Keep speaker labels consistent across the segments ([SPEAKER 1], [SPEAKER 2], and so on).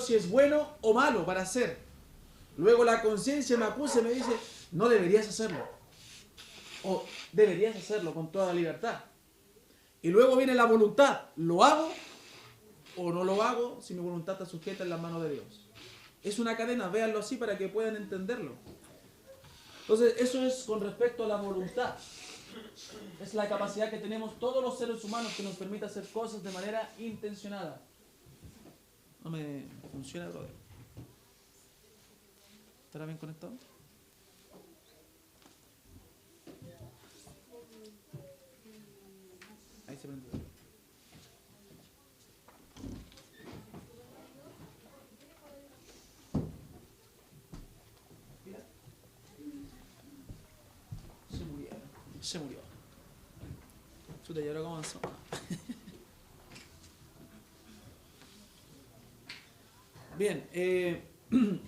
[SPEAKER 1] si es bueno o malo para hacer. Luego la conciencia me acusa y me dice, no deberías hacerlo. O deberías hacerlo con toda libertad. Y luego viene la voluntad. ¿Lo hago o no lo hago si mi voluntad está sujeta en las manos de Dios? Es una cadena, véanlo así para que puedan entenderlo. Entonces, eso es con respecto a la voluntad. Es la capacidad que tenemos todos los seres humanos que nos permite hacer cosas de manera intencionada. No me funciona, brother. ¿Estará bien conectado? Ahí se prende. Mira. Se murió. Chuta, ¿y ahora cómo avanzó? Bien,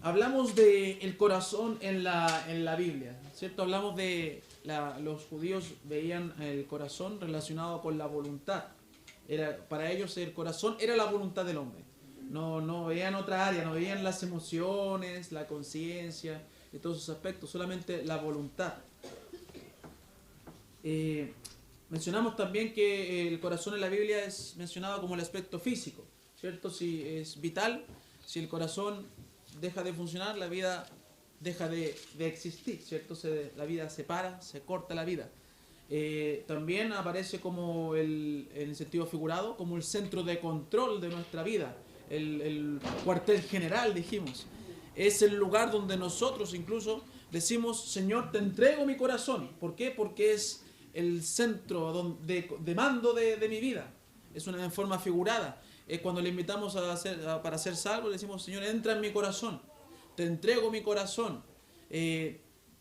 [SPEAKER 1] hablamos del corazón en la Biblia, ¿cierto? Hablamos de los judíos veían el corazón relacionado con la voluntad. Para ellos el corazón era la voluntad del hombre. No veían otra área, no veían las emociones, la conciencia y todos esos aspectos, solamente la voluntad. Mencionamos también que el corazón en la Biblia es mencionado como el aspecto físico, ¿cierto? Si es vital, si el corazón deja de funcionar, la vida deja de existir, ¿cierto? La vida se para, se corta la vida. También aparece como en el sentido figurado, como el centro de control de nuestra vida, el cuartel general, dijimos. Es el lugar donde nosotros incluso decimos, Señor, te entrego mi corazón. ¿Por qué? Porque es el centro de mando de mi vida. Es una forma figurada. Cuando le invitamos para ser salvo, le decimos, Señor, entra en mi corazón. Te entrego mi corazón.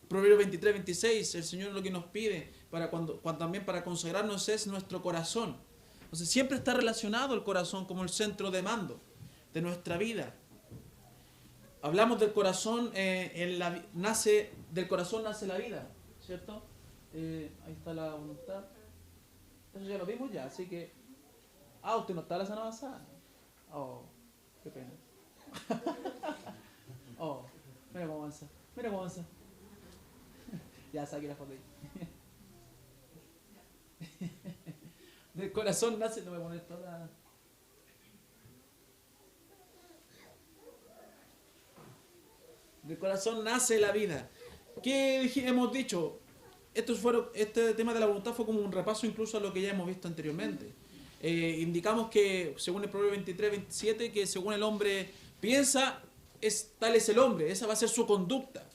[SPEAKER 1] Proverbios 23, 26, el Señor lo que nos pide cuando también para consagrarnos es nuestro corazón. Entonces siempre está relacionado el corazón como el centro de mando de nuestra vida. Hablamos del corazón, del corazón nace la vida, ¿cierto? Ahí está la voluntad. Eso ya lo vimos ya, así que... usted no está la semana avanzada. Oh, qué pena. Oh, mira cómo avanza. Mira cómo avanza. Ya saqué la foto ahí. Del corazón nace, no me voy a poner toda... Del corazón nace la vida. ¿Qué hemos dicho? Este tema de la voluntad fue como un repaso incluso a lo que ya hemos visto anteriormente. Indicamos que, según el Proverbio 23, 27, que según el hombre piensa, tal es el hombre, esa va a ser su conducta.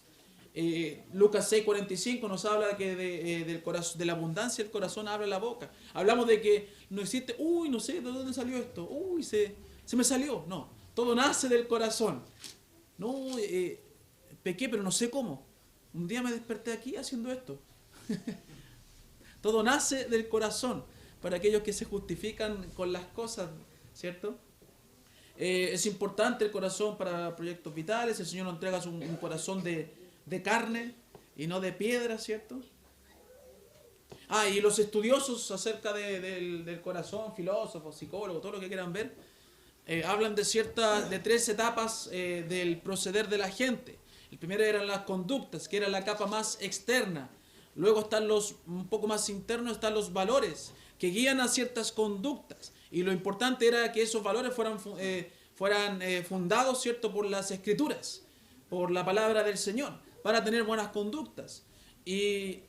[SPEAKER 1] Lucas 6, 45 nos habla que de la abundancia del corazón abre la boca. Hablamos de que no existe, no sé, ¿de dónde salió esto? Se me salió. No, todo nace del corazón. No, pequé, pero no sé cómo. Un día me desperté aquí haciendo esto. Todo nace del corazón. Para aquellos que se justifican con las cosas, ¿cierto? Es importante el corazón para proyectos vitales. El Señor nos entrega un corazón de carne y no de piedra, ¿cierto? Y los estudiosos acerca del corazón, filósofos, psicólogos, todo lo que quieran ver, hablan de 3 etapas del proceder de la gente. El primero eran las conductas, que era la capa más externa. Luego están un poco más internos, están los valores, que guían a ciertas conductas. Y lo importante era que esos valores fueran fundados, ¿cierto?, por las Escrituras, por la palabra del Señor, para tener buenas conductas. Y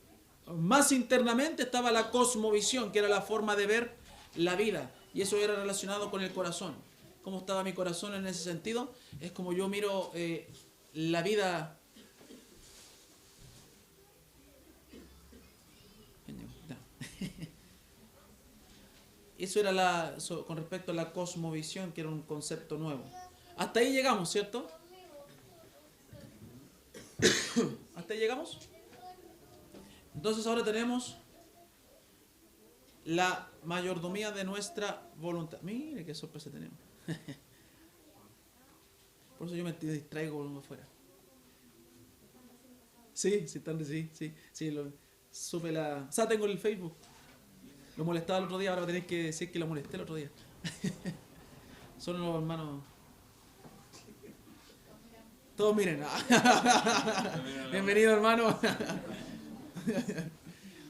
[SPEAKER 1] más internamente estaba la cosmovisión, que era la forma de ver la vida. Y eso era relacionado con el corazón. ¿Cómo estaba mi corazón en ese sentido? Es como yo miro la vida. Eso era con respecto a la cosmovisión, que era un concepto nuevo. Hasta ahí llegamos, ¿cierto? ¿Hasta ahí llegamos? Entonces ahora tenemos la mayordomía de nuestra voluntad. Mire qué sorpresa tenemos. Por eso yo me distraigo volviendo afuera. Sí, supe o sea, tengo el Facebook. Lo molestaba el otro día, ahora tenéis que decir que lo molesté el otro día. Son los hermanos. Todos miren. Bienvenido, hermano.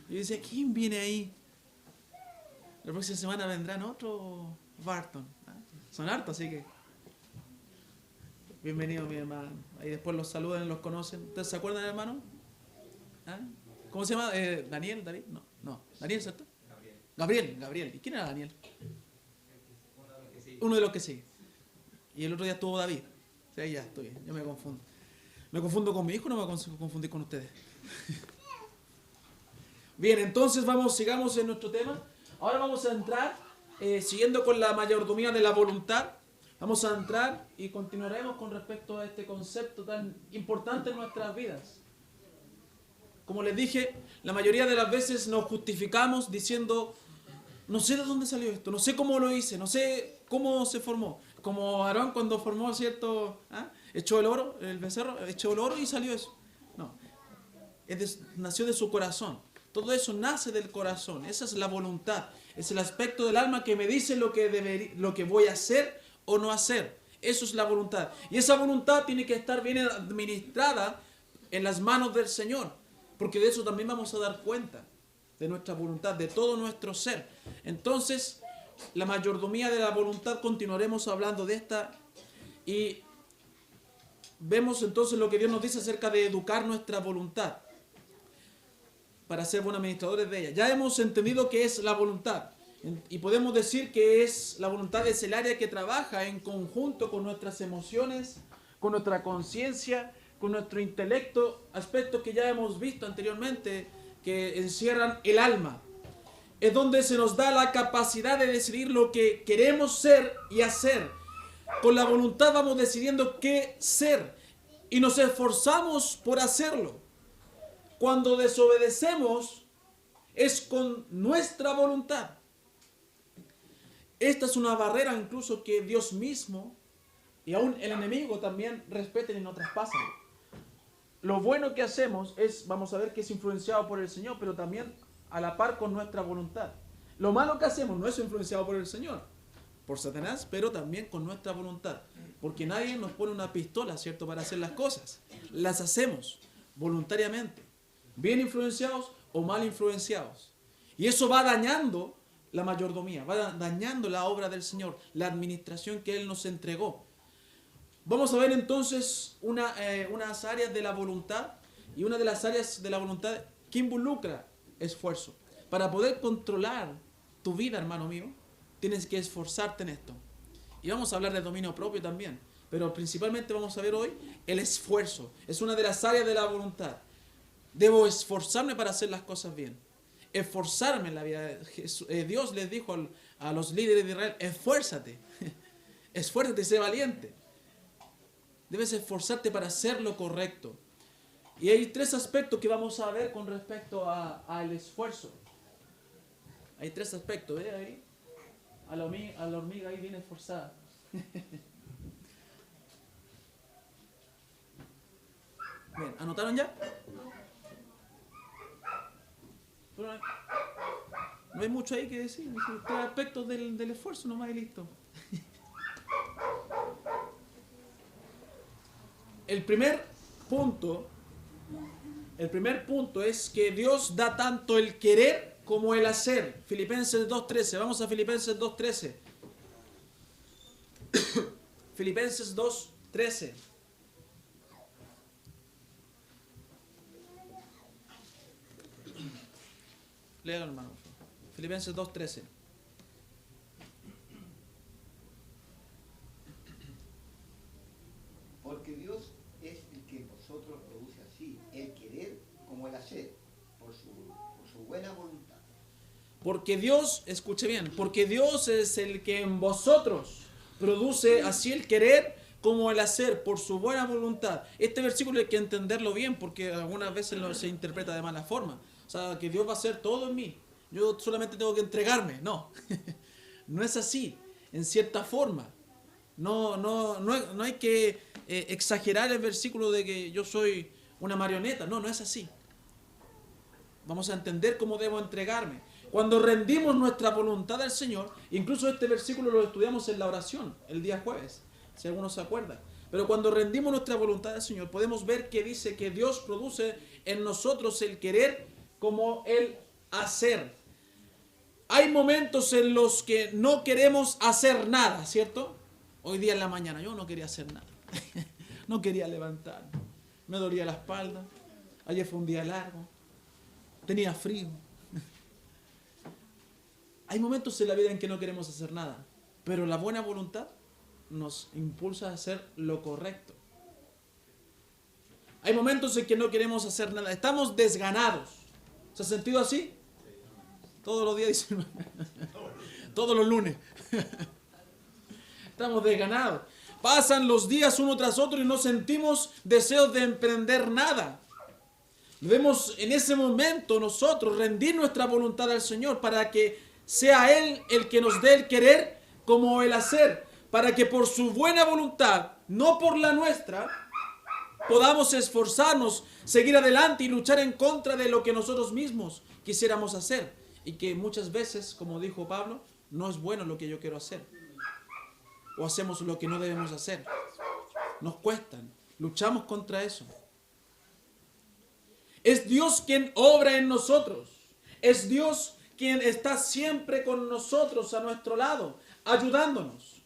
[SPEAKER 1] Y dice, ¿quién viene ahí? La próxima semana vendrán otro Barton. Son hartos, así que... Bienvenido, mi hermano. Ahí después los saludan, los conocen. ¿Ustedes se acuerdan, hermano? ¿Ah? ¿Cómo se llama? ¿Daniel? ¿David? No. ¿Daniel, cierto? Gabriel. ¿Y quién era Daniel? Uno de los que sí. Y el otro día estuvo David. O sea, ya estoy, yo me confundo. ¿Me confundo con mi hijo o no me voy a confundir con ustedes? Bien, entonces sigamos en nuestro tema. Ahora vamos a entrar, siguiendo con la mayordomía de la voluntad. Vamos a entrar y continuaremos con respecto a este concepto tan importante en nuestras vidas. Como les dije, la mayoría de las veces nos justificamos diciendo, no sé de dónde salió esto, no sé cómo lo hice, no sé cómo se formó. Como Aarón cuando formó, ¿cierto? Echó el oro, el becerro, echó el oro y salió eso. No, nació de su corazón. Todo eso nace del corazón. Esa es la voluntad. Es el aspecto del alma que me dice lo que voy a hacer o no hacer. Eso es la voluntad. Y esa voluntad tiene que estar bien administrada en las manos del Señor. Porque de eso también vamos a dar cuenta. De nuestra voluntad, de todo nuestro ser. Entonces, la mayordomía de la voluntad, continuaremos hablando de esta. Y vemos entonces lo que Dios nos dice acerca de educar nuestra voluntad. Para ser buenos administradores de ella. Ya hemos entendido qué es la voluntad. Y podemos decir que la voluntad es el área que trabaja en conjunto con nuestras emociones, con nuestra conciencia, con nuestro intelecto, aspectos que ya hemos visto anteriormente que encierran el alma. Es donde se nos da la capacidad de decidir lo que queremos ser y hacer. Con la voluntad vamos decidiendo qué ser y nos esforzamos por hacerlo. Cuando desobedecemos es con nuestra voluntad. Esta es una barrera incluso que Dios mismo y aún el enemigo también respeten y no traspasan. Lo bueno que hacemos vamos a ver que es influenciado por el Señor, pero también a la par con nuestra voluntad. Lo malo que hacemos no es influenciado por el Señor, por Satanás, pero también con nuestra voluntad. Porque nadie nos pone una pistola, ¿cierto?, para hacer las cosas. Las hacemos voluntariamente. Bien influenciados o mal influenciados. Y eso va dañando la mayordomía, va dañando la obra del Señor, la administración que Él nos entregó. Vamos a ver entonces unas áreas de la voluntad, y una de las áreas de la voluntad que involucra esfuerzo. Para poder controlar tu vida, hermano mío, tienes que esforzarte en esto. Y vamos a hablar de dominio propio también, pero principalmente vamos a ver hoy el esfuerzo. Es una de las áreas de la voluntad. Debo esforzarme para hacer las cosas bien. Esforzarme en la vida. Dios les dijo a los líderes de Israel, esfuérzate. Esfuérzate y sé valiente. Debes esforzarte para hacer lo correcto. Y hay tres aspectos que vamos a ver con respecto al esfuerzo. Hay tres aspectos. ¿Ve ahí? A la hormiga ahí viene esforzada. Bien, ¿anotaron ya? No hay mucho ahí que decir. Tres aspectos del esfuerzo nomás y listo. El primer punto es que Dios da tanto el querer como el hacer. Filipenses 2.13. Vamos a Filipenses 2.13. Filipenses 2.13. Léalo, hermano. Filipenses 2.13.
[SPEAKER 2] Porque Dios es el que en vosotros produce así el querer como el hacer, por su buena voluntad.
[SPEAKER 1] Porque Dios, escuche bien, porque Dios es el que en vosotros produce así el querer como el hacer, por su buena voluntad. Este versículo hay que entenderlo bien, porque algunas veces se interpreta de mala forma. O sea, que Dios va a hacer todo en mí. Yo solamente tengo que entregarme. No, no es así, en cierta forma. No hay que exagerar el versículo de que yo soy una marioneta. No es así. Vamos a entender cómo debo entregarme. Cuando rendimos nuestra voluntad al Señor, incluso este versículo lo estudiamos en la oración el día jueves, si alguno se acuerda. Pero cuando rendimos nuestra voluntad al Señor, podemos ver que dice que Dios produce en nosotros el querer como el hacer. Hay momentos en los que no queremos hacer nada, ¿cierto? Hoy día en la mañana yo no quería hacer nada. No quería levantarme. Me dolía la espalda. Ayer fue un día largo. Tenía frío. Hay momentos en la vida en que no queremos hacer nada, pero la buena voluntad nos impulsa a hacer lo correcto. Hay momentos en que no queremos hacer nada. Estamos desganados. ¿Se ha sentido así? Todos los días dicen. Todos los lunes. Estamos desganados. Pasan los días uno tras otro y no sentimos deseos de emprender nada. Debemos en ese momento nosotros rendir nuestra voluntad al Señor para que sea Él el que nos dé el querer como el hacer. Para que por su buena voluntad, no por la nuestra, podamos esforzarnos, seguir adelante y luchar en contra de lo que nosotros mismos quisiéramos hacer. Y que muchas veces, como dijo Pablo, no es bueno lo que yo quiero hacer. O hacemos lo que no debemos hacer. Nos cuestan. Luchamos contra eso. Es Dios quien obra en nosotros. Es Dios quien está siempre con nosotros a nuestro lado, ayudándonos.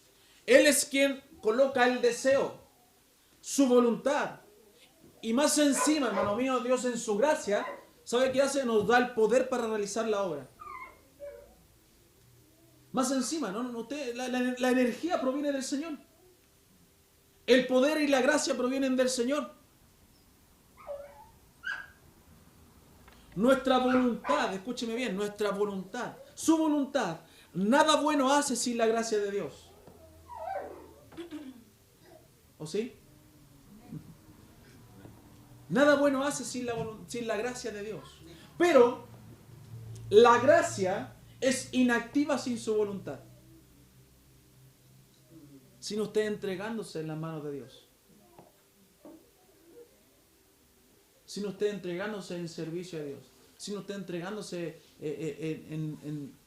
[SPEAKER 1] Él es quien coloca el deseo, su voluntad. Y más encima, hermano mío, Dios en su gracia, ¿sabe qué hace? Nos da el poder para realizar la obra. Más encima, ¿no? Usted, la energía proviene del Señor. El poder y la gracia provienen del Señor. Nuestra voluntad, escúcheme bien, nuestra voluntad, su voluntad, nada bueno hace sin la gracia de Dios. ¿O sí? Nada bueno hace sin la gracia de Dios. Pero la gracia es inactiva sin su voluntad. Sin usted entregándose en las manos de Dios. Sin usted entregándose en servicio a Dios. Sin usted entregándose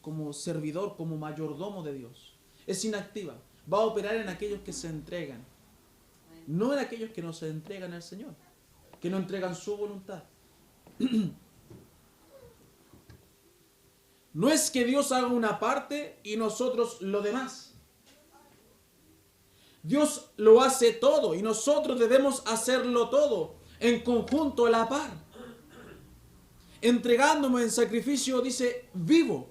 [SPEAKER 1] como servidor, como mayordomo de Dios. Es inactiva. Va a operar en aquellos que se entregan. No en aquellos que no se entregan al Señor. Que no entregan su voluntad. No es que Dios haga una parte y nosotros lo demás. Dios lo hace todo y nosotros debemos hacerlo todo en conjunto, a la par. Entregándome en sacrificio, dice, vivo.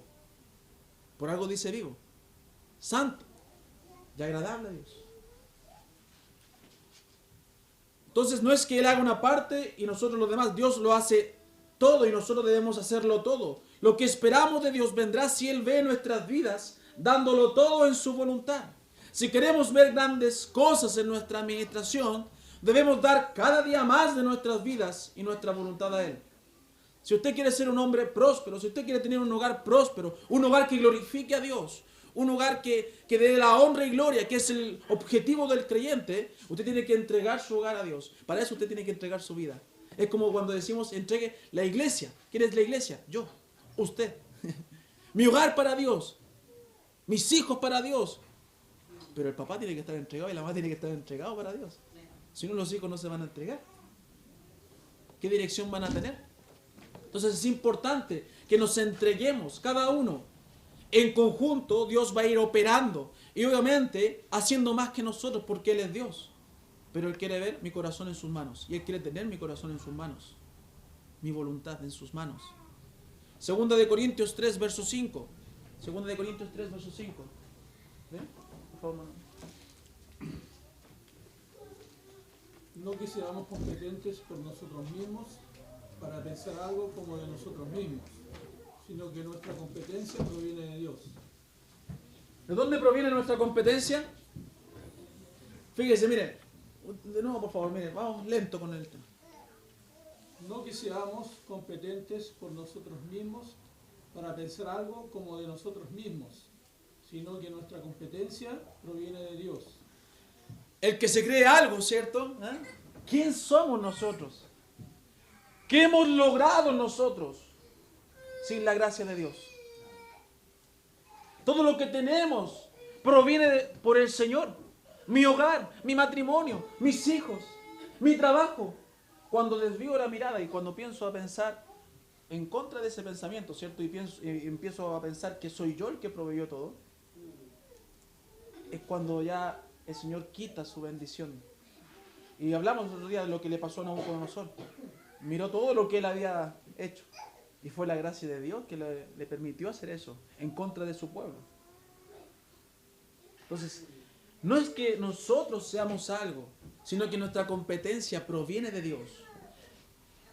[SPEAKER 1] Por algo dice vivo. Santo y agradable a Dios. Entonces no es que Él haga una parte y nosotros lo demás. Dios lo hace todo y nosotros debemos hacerlo todo. Lo que esperamos de Dios vendrá si Él ve nuestras vidas dándolo todo en su voluntad. Si queremos ver grandes cosas en nuestra administración, debemos dar cada día más de nuestras vidas y nuestra voluntad a Él. Si usted quiere ser un hombre próspero, si usted quiere tener un hogar próspero, un hogar que glorifique a Dios, un hogar que dé la honra y gloria, que es el objetivo del creyente, usted tiene que entregar su hogar a Dios. Para eso usted tiene que entregar su vida. Es como cuando decimos, entregue la iglesia. ¿Quién es la iglesia? Yo, usted. Mi hogar para Dios. Mis hijos para Dios. Pero el papá tiene que estar entregado y la mamá tiene que estar entregado para Dios. Si no, los hijos no se van a entregar. ¿Qué dirección van a tener? Entonces es importante que nos entreguemos cada uno. En conjunto Dios va a ir operando y obviamente haciendo más que nosotros porque Él es Dios. Pero Él quiere ver mi corazón en sus manos y Él quiere tener mi corazón en sus manos. Mi voluntad en sus manos. Segunda de Corintios 3, verso 5. Segunda de Corintios 3, verso 5. ¿Ven? Por favor, mano.
[SPEAKER 3] No que seamos competentes por nosotros mismos para pensar algo como de nosotros mismos, sino que nuestra competencia proviene de Dios.
[SPEAKER 1] ¿De dónde proviene nuestra competencia? Fíjese, mire, de nuevo por favor, mire, vamos lento con el tema.
[SPEAKER 3] No que seamos competentes por nosotros mismos para pensar algo como de nosotros mismos, sino que nuestra competencia proviene de Dios.
[SPEAKER 1] El que se cree algo, ¿cierto? ¿Eh? ¿Quién somos nosotros? ¿Qué hemos logrado nosotros sin la gracia de Dios? Todo lo que tenemos proviene por el Señor. mi hogar, mi matrimonio, mis hijos, mi trabajo. Cuando desvío la mirada y cuando pienso a pensar en contra de ese pensamiento, ¿cierto? Y empiezo a pensar que soy yo el que proveyó todo, es cuando ya el Señor quita su bendición. Y hablamos el otro día de lo que le pasó a Nabucodonosor. Miró todo lo que él había hecho. Y fue la gracia de Dios que le permitió hacer eso en contra de su pueblo. Entonces, no es que nosotros seamos algo, sino que nuestra competencia proviene de Dios.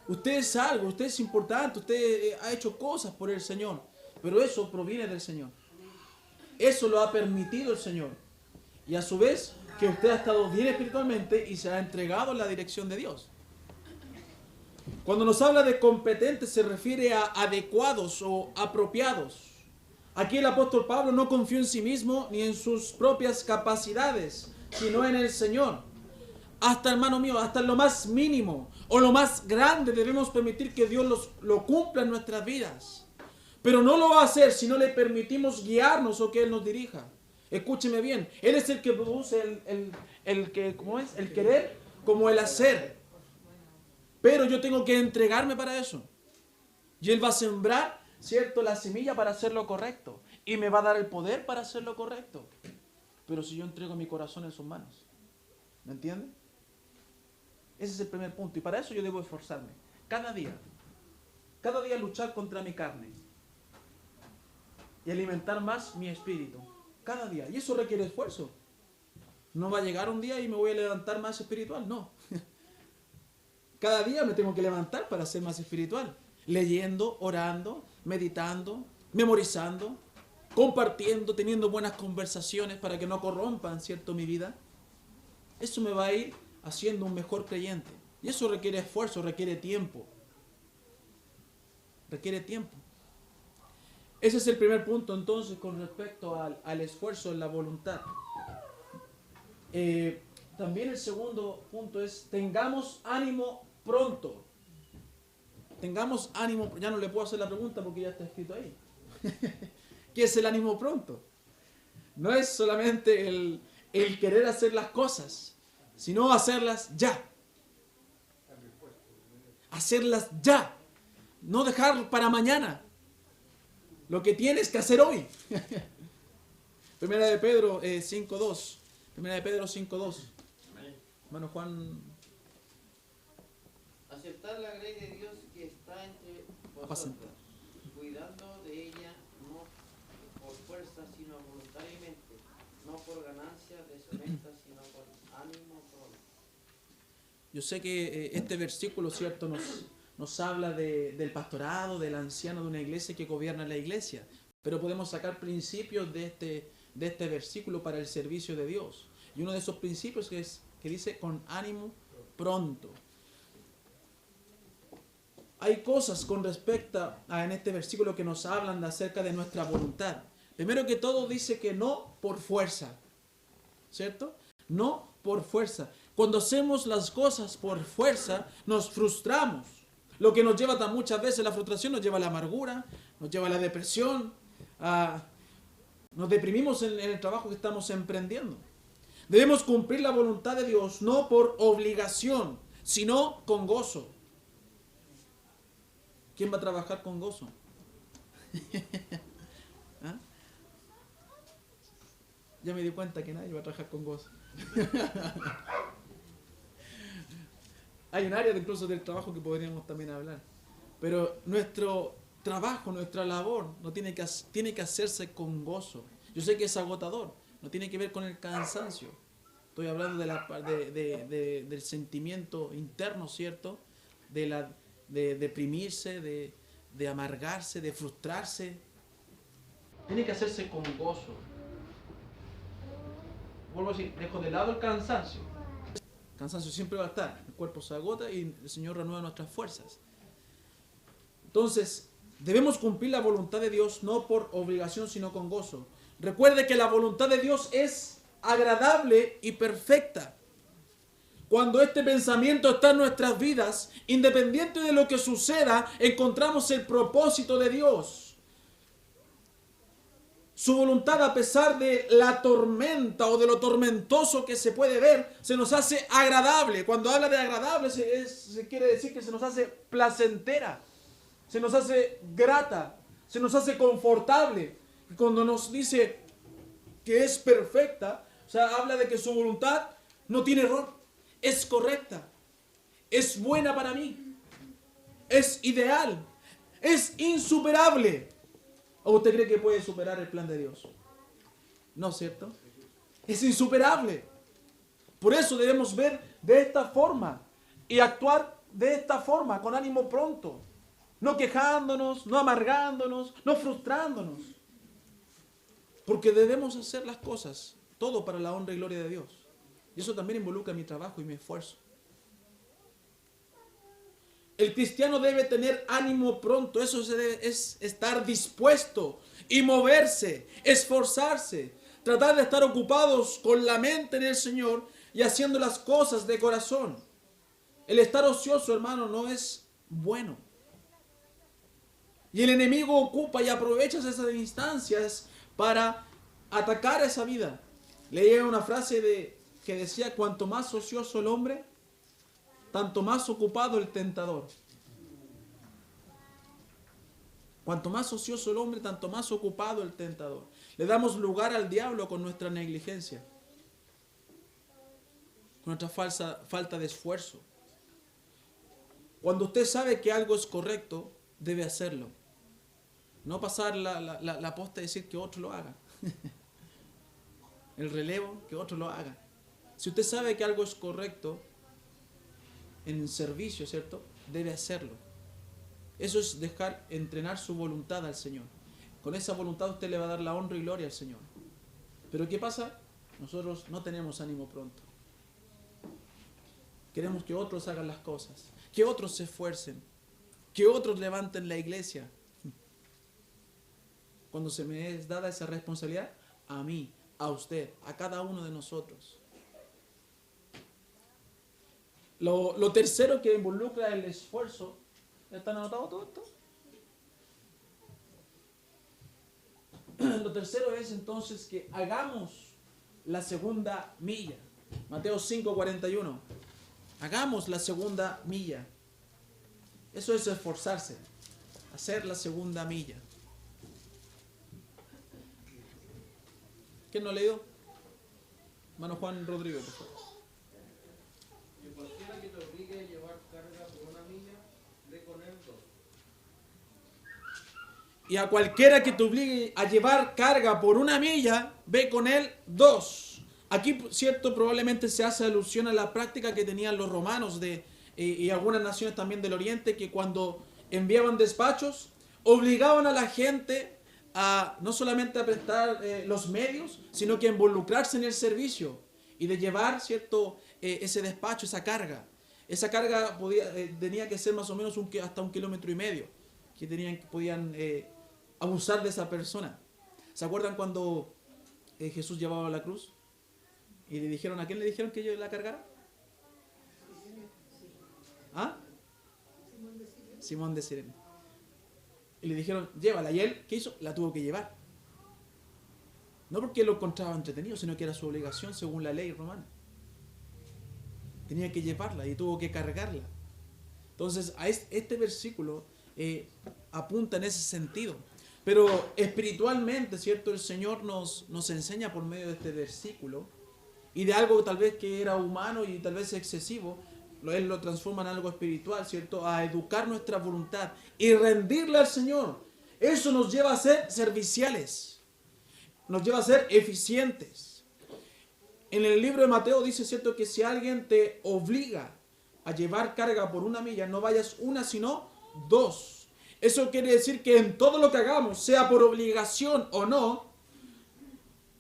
[SPEAKER 1] Usted es algo, usted es importante, usted ha hecho cosas por el Señor, pero eso proviene del Señor. Eso lo ha permitido el Señor. Y a su vez, que usted ha estado bien espiritualmente y se ha entregado en la dirección de Dios. Cuando nos habla de competentes se refiere a adecuados o apropiados. Aquí el apóstol Pablo no confió en sí mismo ni en sus propias capacidades, sino en el Señor. Hasta, hermano mío, hasta lo más mínimo o lo más grande debemos permitir que Dios lo cumpla en nuestras vidas. Pero no lo va a hacer si no le permitimos guiarnos o que Él nos dirija. Escúcheme bien, Él es el que produce el querer como el hacer. Pero yo tengo que entregarme para eso. Y Él va a sembrar, ¿cierto?, la semilla para hacer lo correcto. Y me va a dar el poder para hacer lo correcto. Pero si yo entrego mi corazón en sus manos. ¿Me entiende? Ese es el primer punto. Y para eso yo debo esforzarme. Cada día luchar contra mi carne. Y alimentar más mi espíritu. Cada día. Y eso requiere esfuerzo. No va a llegar un día y me voy a levantar más espiritual. No. Cada día me tengo que levantar para ser más espiritual. Leyendo, orando, meditando, memorizando, compartiendo, teniendo buenas conversaciones para que no corrompan, ¿cierto?, mi vida. Eso me va a ir haciendo un mejor creyente. Y eso requiere esfuerzo, requiere tiempo. Requiere tiempo. Ese es el primer punto entonces con respecto al esfuerzo en la voluntad. También el segundo punto es tengamos ánimo pronto. Tengamos ánimo, ya no le puedo hacer la pregunta porque ya está escrito ahí. ¿Qué es el ánimo pronto? No es solamente el querer hacer las cosas, sino hacerlas ya. Hacerlas ya. No dejar para mañana lo que tienes que hacer hoy. Primera de Pedro 5.2. Primera de Pedro 5.2. Hermano Juan.
[SPEAKER 4] Aceptar la ley de Dios que está entre vosotros, cuidando de ella no por fuerza sino voluntariamente, no por ganancia deshonesta sino con ánimo pronto.
[SPEAKER 1] Yo sé que este versículo, ¿cierto?, nos habla del pastorado, del anciano de una iglesia que gobierna la iglesia, pero podemos sacar principios de este versículo para el servicio de Dios. Y uno de esos principios que dice con ánimo pronto. Hay cosas con respecto en este versículo que nos hablan acerca de nuestra voluntad. Primero que todo dice que no por fuerza, ¿cierto? No por fuerza. Cuando hacemos las cosas por fuerza, nos frustramos. Lo que nos lleva muchas veces, la frustración nos lleva a la amargura, nos lleva a la depresión, nos deprimimos en el trabajo que estamos emprendiendo. Debemos cumplir la voluntad de Dios no por obligación, sino con gozo. ¿Quién va a trabajar con gozo? ¿Ah? Ya me di cuenta que nadie va a trabajar con gozo. Hay un área incluso del trabajo que podríamos también hablar. Pero nuestro trabajo, nuestra labor, tiene que hacerse con gozo. Yo sé que es agotador, no tiene que ver con el cansancio. Estoy hablando del sentimiento interno, ¿cierto? De deprimirse, de amargarse, de frustrarse. Tiene que hacerse con gozo. Vuelvo a decir, dejo de lado el cansancio. El cansancio siempre va a estar. El cuerpo se agota y el Señor renueva nuestras fuerzas. Entonces, debemos cumplir la voluntad de Dios no por obligación, sino con gozo. Recuerde que la voluntad de Dios es agradable y perfecta. Cuando este pensamiento está en nuestras vidas, independiente de lo que suceda, encontramos el propósito de Dios. Su voluntad, a pesar de la tormenta o de lo tormentoso que se puede ver, se nos hace agradable. Cuando habla de agradable, se quiere decir que se nos hace placentera, se nos hace grata, se nos hace confortable. Y cuando nos dice que es perfecta, o sea, habla de que su voluntad no tiene error, es correcta, es buena para mí, es ideal, es insuperable. ¿O usted cree que puede superar el plan de Dios? No, ¿cierto? Es insuperable. Por eso debemos ver de esta forma y actuar de esta forma, con ánimo pronto. No quejándonos, no amargándonos, no frustrándonos. Porque debemos hacer las cosas, todo para la honra y gloria de Dios. Y eso también involucra mi trabajo y mi esfuerzo. El cristiano debe tener ánimo pronto, eso es estar dispuesto y moverse, esforzarse, tratar de estar ocupados con la mente en el Señor y haciendo las cosas de corazón. El estar ocioso, hermano, no es bueno. Y el enemigo ocupa y aprovecha esas instancias para atacar esa vida. Leía una frase que decía: cuanto más ocioso el hombre, tanto más ocupado el tentador. Cuanto más ocioso el hombre, tanto más ocupado el tentador. Le damos lugar al diablo con nuestra negligencia, con nuestra falta de esfuerzo. Cuando usted sabe que algo es correcto, debe hacerlo. No pasar la posta y decir que otro lo haga. El relevo, que otro lo haga. Si usted sabe que algo es correcto, en servicio, ¿cierto?, debe hacerlo. Eso es entrenar su voluntad al Señor. Con esa voluntad usted le va a dar la honra y gloria al Señor. Pero ¿qué pasa? Nosotros no tenemos ánimo pronto. Queremos que otros hagan las cosas, que otros se esfuercen, que otros levanten la iglesia. Cuando se me es dada esa responsabilidad, a mí, a usted, a cada uno de nosotros. Lo tercero que involucra el esfuerzo, ¿están anotados todo esto? Lo tercero es entonces que hagamos la segunda milla. Mateo 5:41. Hagamos la segunda milla. Eso es esforzarse, hacer la segunda milla. ¿Quién no ha leído? Hermano Juan Rodríguez, por favor.
[SPEAKER 4] Que cualquiera que te obligue a llevar carga por una milla, ve con él 2.
[SPEAKER 1] Y a cualquiera que te obligue a llevar carga por una milla, ve con él 2. Aquí, cierto, probablemente se hace alusión a la práctica que tenían los romanos y algunas naciones también del Oriente, que cuando enviaban despachos, obligaban a la gente a no solamente a prestar los medios, sino que a involucrarse en el servicio y de llevar, cierto, ese despacho, esa carga. Esa carga tenía que ser más o menos hasta 1,5 kilómetros, que podían abusar de esa persona. ¿Se acuerdan cuando Jesús llevaba la cruz? Y le dijeron, ¿a quién le dijeron que yo la cargara? ¿Ah? Simón de Sirene. Y le dijeron, llévala. Y él, ¿qué hizo? La tuvo que llevar. No porque lo encontraba entretenido, sino que era su obligación según la ley romana. Tenía que llevarla y tuvo que cargarla. Entonces, a este versículo apunta en ese sentido. Pero espiritualmente, ¿cierto? El Señor nos enseña por medio de este versículo y de algo tal vez que era humano y tal vez excesivo, Él lo transforma en algo espiritual, ¿cierto? A educar nuestra voluntad y rendirla al Señor. Eso nos lleva a ser serviciales, nos lleva a ser eficientes. En el libro de Mateo dice, ¿cierto?, que si alguien te obliga a llevar carga por una milla, no vayas una, sino 2. Eso quiere decir que en todo lo que hagamos, sea por obligación o no,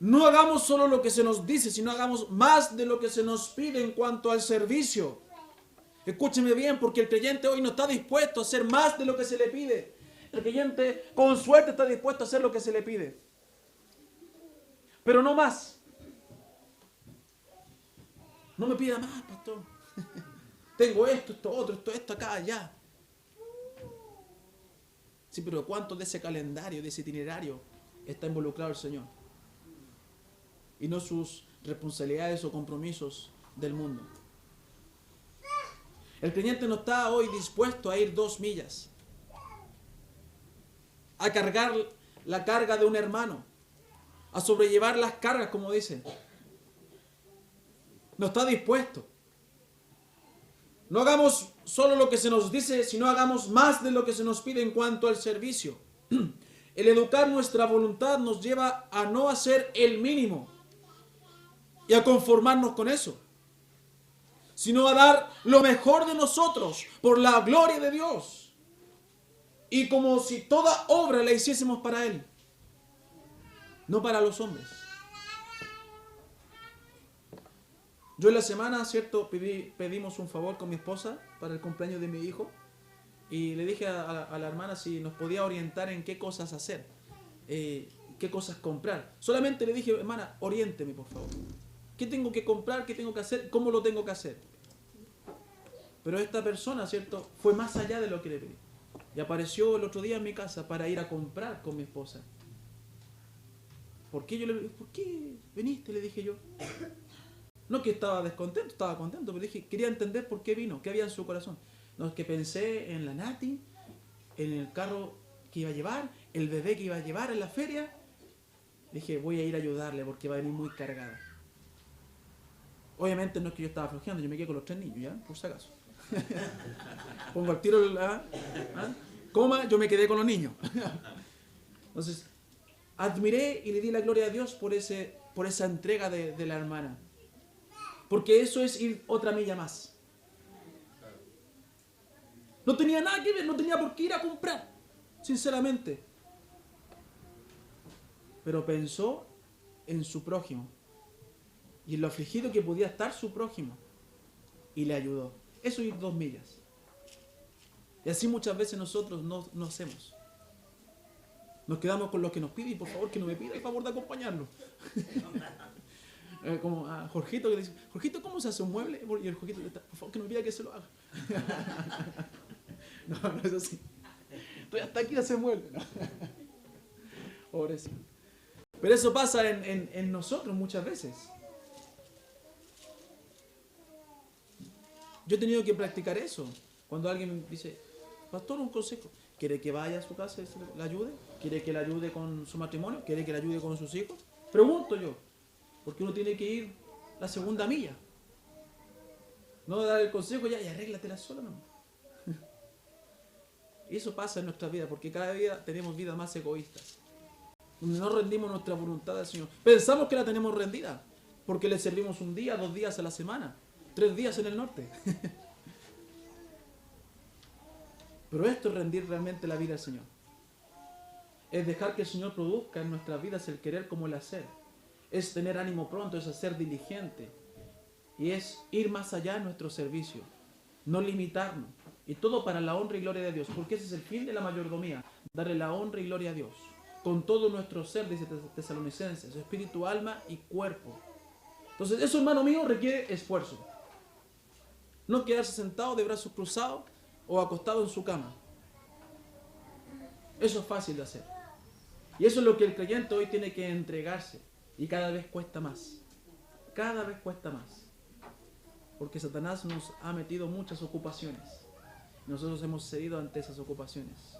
[SPEAKER 1] no hagamos solo lo que se nos dice, sino hagamos más de lo que se nos pide en cuanto al servicio. Escúcheme bien, porque el creyente hoy no está dispuesto a hacer más de lo que se le pide. El creyente con suerte está dispuesto a hacer lo que se le pide, pero no más. No me pida más, pastor. Tengo esto otro, esto acá, allá. Sí, pero ¿cuánto de ese calendario, de ese itinerario está involucrado el Señor y no sus responsabilidades o compromisos del mundo. El creyente no está hoy dispuesto a ir 2 millas, a cargar la carga de un hermano, a sobrellevar las cargas, como dicen. No está dispuesto. No hagamos solo lo que se nos dice, sino hagamos más de lo que se nos pide en cuanto al servicio. El educar nuestra voluntad nos lleva a no hacer el mínimo y a conformarnos con eso, sino a dar lo mejor de nosotros por la gloria de Dios y como si toda obra la hiciésemos para Él, no para los hombres. Yo en la semana, ¿cierto? Pedimos un favor con mi esposa para el cumpleaños de mi hijo y le dije a la hermana si nos podía orientar en qué cosas hacer, qué cosas comprar. Solamente le dije, hermana, oriénteme por favor. ¿Qué tengo que comprar? ¿Qué tengo que hacer? ¿Cómo lo tengo que hacer? Pero esta persona, ¿cierto? Fue más allá de lo que le pedí. Y apareció el otro día en mi casa para ir a comprar con mi esposa. ¿Por qué viniste? Le dije yo. No que estaba descontento, estaba contento, pero dije, quería entender por qué vino, qué había en su corazón. No, es que pensé en la Nati, en el carro que iba a llevar, el bebé que iba a llevar en la feria. Dije, voy a ir a ayudarle porque va a venir muy cargada. Obviamente no es que yo estaba flojeando, yo me quedé con los 3 niños, ¿ya? Por si acaso. Pongo al tiro, coma, yo me quedé con los niños. Entonces, admiré y le di la gloria a Dios por esa entrega de la hermana. Porque eso es ir otra milla más. No tenía nada que ver, no tenía por qué ir a comprar, sinceramente. Pero pensó en su prójimo y en lo afligido que podía estar su prójimo y le ayudó. Eso es ir 2 millas. Y así muchas veces nosotros no hacemos. Nos quedamos con lo que nos pide y por favor que no me pida el favor de acompañarlo. Como a Jorgito que le dice, Jorgito, ¿cómo se hace un mueble? Y el Jorgito le está, por favor que no me pida que se lo haga. No es así. Estoy hasta aquí de hacer mueble. No. Pobrecito. Pero eso pasa en nosotros muchas veces. Yo he tenido que practicar eso. Cuando alguien me dice, pastor, un consejo. ¿Quiere que vaya a su casa y le ayude? ¿Quiere que le ayude con su matrimonio? ¿Quiere que le ayude con sus hijos? Pregunto yo. Porque uno tiene que ir la 2ª milla. No dar el consejo ya y arréglatela sola, no. Y eso pasa en nuestra vida, porque cada día tenemos vidas más egoístas. No rendimos nuestra voluntad al Señor. Pensamos que la tenemos rendida, porque le servimos 1 día, 2 días a la semana, 3 días en el norte. Pero esto es rendir realmente la vida al Señor. Es dejar que el Señor produzca en nuestras vidas el querer como el hacer. Es tener ánimo pronto, es ser diligente. Y es ir más allá en nuestro servicio. No limitarnos. Y todo para la honra y gloria de Dios. Porque ese es el fin de la mayordomía. Darle la honra y gloria a Dios. Con todo nuestro ser, dice Tesalonicenses. Espíritu, alma y cuerpo. Entonces eso, hermano mío, requiere esfuerzo. No quedarse sentado de brazos cruzados o acostado en su cama. Eso es fácil de hacer. Y eso es lo que el creyente hoy tiene que entregarse. Y cada vez cuesta más. Cada vez cuesta más. Porque Satanás nos ha metido muchas ocupaciones. Y nosotros hemos cedido ante esas ocupaciones.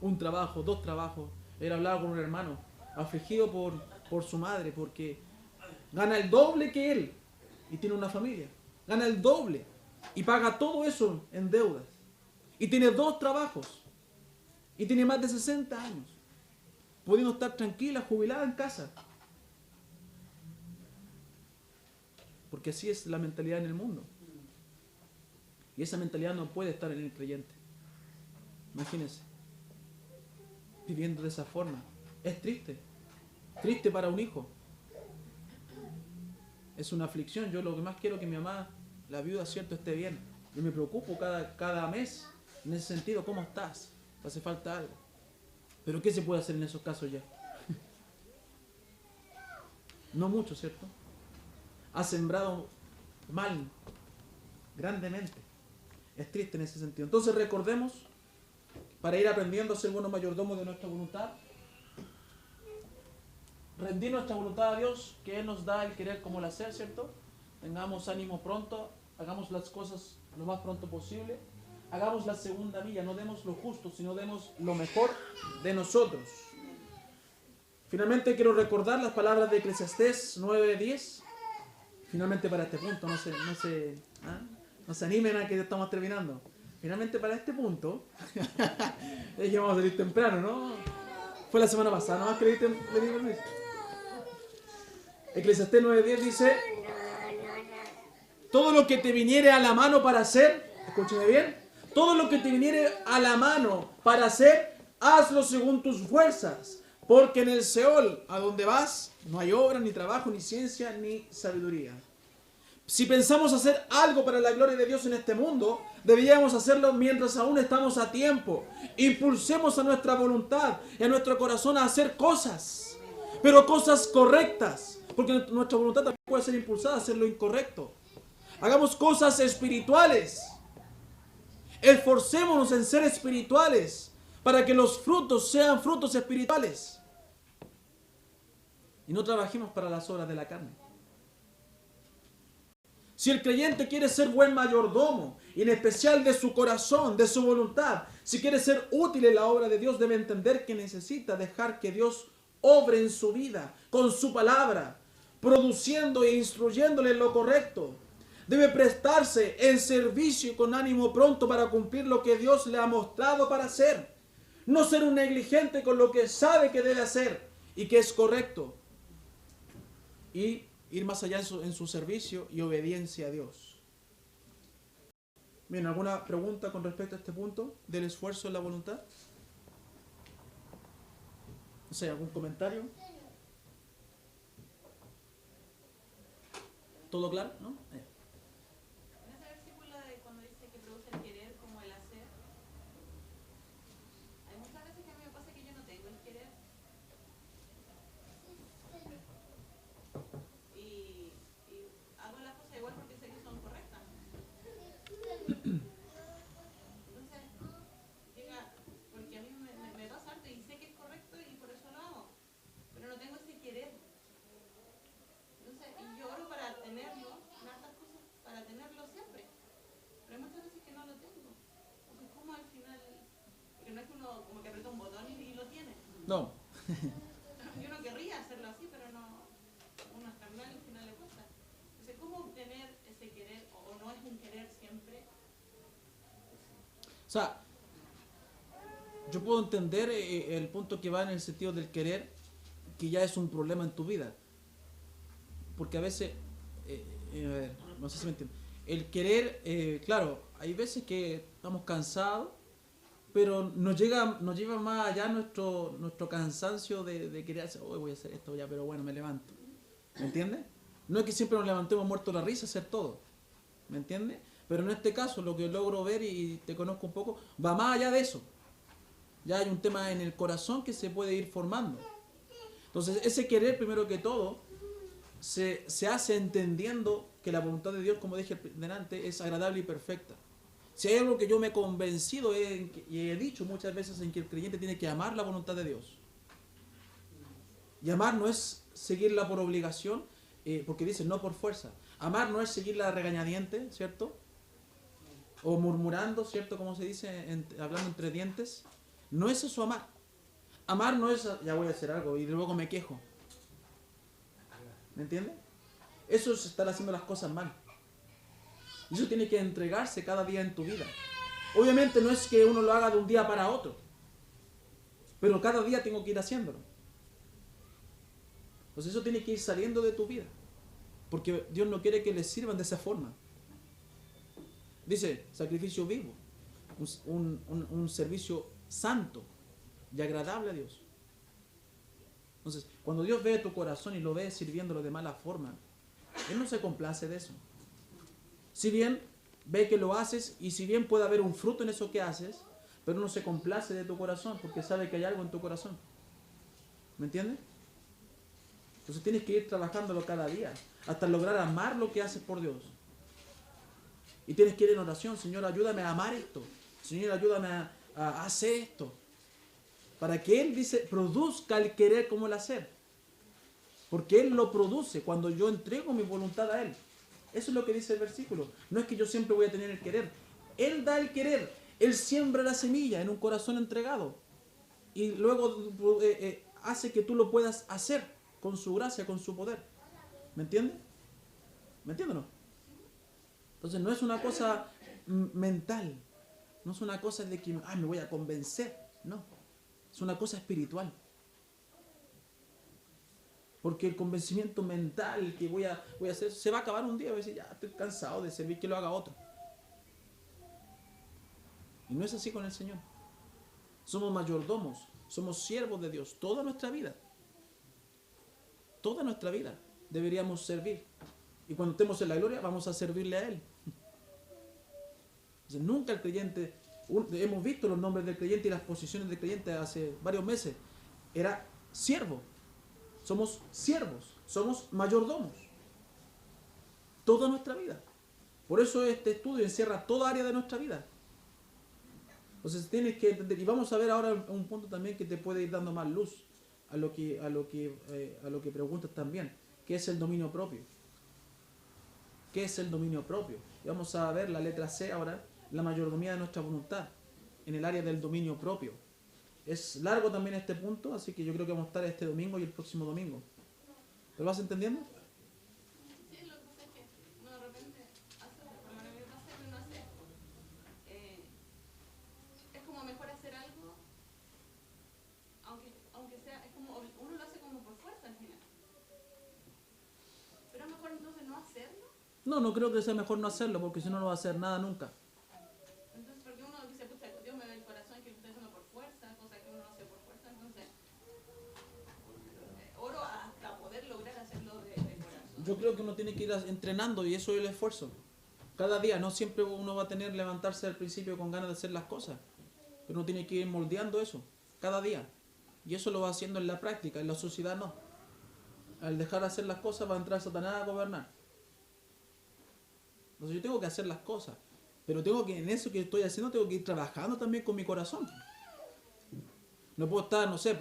[SPEAKER 1] 1 trabajo, 2 trabajos. Ayer hablaba con un hermano afligido por su madre porque gana el doble que él y tiene una familia. Gana el doble y paga todo eso en deudas. Y tiene 2 trabajos. Y tiene más de 60 años. Pudiendo estar tranquila, jubilada en casa. Porque así es la mentalidad en el mundo. Y esa mentalidad no puede estar en el creyente. Imagínense. Viviendo de esa forma. Es triste. Triste para un hijo. Es una aflicción. Yo lo que más quiero es que mi mamá, la viuda, cierto, esté bien. Yo me preocupo cada mes. En ese sentido, ¿cómo estás? Hace falta algo. Pero ¿qué se puede hacer en esos casos ya? No mucho, ¿cierto? Ha sembrado mal, grandemente. Es triste en ese sentido. Entonces recordemos, para ir aprendiendo a ser buenos mayordomos de nuestra voluntad, rendir nuestra voluntad a Dios, que Él nos da el querer como el hacer, ¿cierto? Tengamos ánimo pronto, hagamos las cosas lo más pronto posible, hagamos la segunda milla, no demos lo justo, sino demos lo mejor de nosotros. Finalmente quiero recordar las palabras de Eclesiastés 9:10. Finalmente para este punto, no se animen a que estamos terminando. Finalmente para este punto, es que vamos a salir temprano, ¿no? Fue la semana pasada, nomás que le di permiso. Eclesiastés 9:10 dice: todo lo que te viniere a la mano para hacer, escúcheme bien, todo lo que te viniere a la mano para hacer, hazlo según tus fuerzas, porque en el Seol, a donde vas, no hay obra, ni trabajo, ni ciencia, ni sabiduría. Si pensamos hacer algo para la gloria de Dios en este mundo, deberíamos hacerlo mientras aún estamos a tiempo. Impulsemos a nuestra voluntad y a nuestro corazón a hacer cosas, pero cosas correctas, porque nuestra voluntad también puede ser impulsada a hacer lo incorrecto. Hagamos cosas espirituales. Esforcémonos en ser espirituales para que los frutos sean frutos espirituales y no trabajemos para las obras de la carne. Si el creyente quiere ser buen mayordomo, y en especial de su corazón, de su voluntad, si quiere ser útil en la obra de Dios, debe entender que necesita dejar que Dios obre en su vida con su palabra, produciendo e instruyéndole en lo correcto. Debe prestarse en servicio con ánimo pronto para cumplir lo que Dios le ha mostrado para hacer. No ser un negligente con lo que sabe que debe hacer y que es correcto. Y ir más allá en su servicio y obediencia a Dios. Bien, ¿alguna pregunta con respecto a este punto del esfuerzo en la voluntad? No sé, ¿algún comentario? ¿Todo claro? ¿No?
[SPEAKER 5] En ese versículo de cuando dice que produce el querer como el hacer, hay muchas veces que a mí me pasa que yo no tengo el querer. Y hago las cosas igual porque sé que son correctas. Entonces, porque a mí me pasa harto y sé que es correcto y por eso lo hago. Pero no tengo ese querer. Entonces, y yo oro para tenerlo, en hartas cosas, para tenerlo siempre. Pero hay muchas veces que no lo tengo. Entonces, ¿cómo al final? Porque no es que uno como que aprieta un botón y lo tiene.
[SPEAKER 1] No.
[SPEAKER 5] Yo no querría hacerlo así, pero no, uno es carnal y al final le cuesta. Entonces, ¿cómo obtener ese querer o no es un querer siempre?
[SPEAKER 1] O sea, yo puedo entender el punto que va en el sentido del querer, que ya es un problema en tu vida. Porque a veces, a ver, no sé si me entienden. El querer, claro, hay veces que estamos cansados, pero nos lleva más allá nuestro cansancio de querer hacer, hoy voy a hacer esto ya, pero bueno, me levanto. ¿Me entiendes? No es que siempre nos levantemos muertos de la risa a hacer todo. ¿Me entiendes? Pero en este caso, lo que logro ver y te conozco un poco, va más allá de eso. Ya hay un tema en el corazón que se puede ir formando. Entonces, ese querer, primero que todo, se hace entendiendo que la voluntad de Dios, como dije delante, es agradable y perfecta. Si hay algo que yo me he convencido y he dicho muchas veces en que el creyente tiene que amar la voluntad de Dios. Y amar no es seguirla por obligación, porque dice no por fuerza. Amar no es seguirla a regañadientes, ¿cierto? O murmurando, ¿cierto? Como se dice, hablando entre dientes. No es eso amar. Amar no es, ya voy a hacer algo y luego me quejo. ¿Me entiendes? Eso es estar haciendo las cosas mal. Y eso tiene que entregarse cada día en tu vida. Obviamente no es que uno lo haga de un día para otro, pero cada día tengo que ir haciéndolo. Entonces eso tiene que ir saliendo de tu vida, porque Dios no quiere que le sirvan de esa forma. Dice, sacrificio vivo, un servicio santo y agradable a Dios. Entonces, cuando Dios ve tu corazón y lo ve sirviéndolo de mala forma, Él no se complace de eso. Si bien ve que lo haces y si bien puede haber un fruto en eso que haces, pero no se complace de tu corazón porque sabe que hay algo en tu corazón. ¿Me entiendes? Entonces tienes que ir trabajándolo cada día hasta lograr amar lo que haces por Dios. Y tienes que ir en oración, Señor, ayúdame a amar esto. Señor, ayúdame a hacer esto. Para que Él, dice, produzca el querer como el hacer. Porque Él lo produce cuando yo entrego mi voluntad a Él. Eso es lo que dice el versículo. No es que yo siempre voy a tener el querer. Él da el querer. Él siembra la semilla en un corazón entregado. Y luego hace que tú lo puedas hacer con su gracia, con su poder. ¿Me entiendes? ¿Me entiendes o no? Entonces no es una cosa mental. No es una cosa de que me voy a convencer. No. Es una cosa espiritual. Porque el convencimiento mental que voy a hacer se va a acabar un día. Voy a decir, ya estoy cansado de servir, que lo haga otro. Y no es así con el Señor. Somos mayordomos, somos siervos de Dios toda nuestra vida. Toda nuestra vida deberíamos servir. Y cuando estemos en la gloria vamos a servirle a Él. Entonces, nunca el creyente, hemos visto los nombres del creyente y las posiciones del creyente hace varios meses. Era siervo. Somos siervos, somos mayordomos. Toda nuestra vida. Por eso este estudio encierra toda área de nuestra vida. Entonces tienes que entender, y vamos a ver ahora un punto también que te puede ir dando más luz a lo que preguntas también, ¿qué es el dominio propio? ¿Qué es el dominio propio? Y vamos a ver la letra C ahora, la mayordomía de nuestra voluntad, en el área del dominio propio. Es largo también este punto, así que yo creo que vamos a estar este domingo y el próximo domingo. ¿Lo vas entendiendo?
[SPEAKER 5] Sí, lo que pasa es que uno de repente hace, por lo menos a mí me pasa que uno hace, es como mejor hacer algo, aunque sea, es como, uno lo hace como por fuerza al final. Pero es mejor entonces no hacerlo.
[SPEAKER 1] No creo que sea mejor no hacerlo, porque si no, no va a hacer nada nunca.
[SPEAKER 5] Entonces, porque uno dice, pucha, Dios me ve el corazón que lo estoy haciendo por fuerza, cosa que uno no hace por fuerza, entonces oro hasta poder lograr hacerlo de corazón.
[SPEAKER 1] Yo creo que uno tiene que ir entrenando y eso es el esfuerzo. Cada día, no siempre uno va a tener levantarse al principio con ganas de hacer las cosas, pero uno tiene que ir moldeando eso, cada día. Y eso lo va haciendo en la práctica, en la sociedad no. Al dejar de hacer las cosas va a entrar Satanás a gobernar. Entonces yo tengo que hacer las cosas, pero tengo que, en eso que estoy haciendo, tengo que ir trabajando también con mi corazón. No puedo estar, no sé,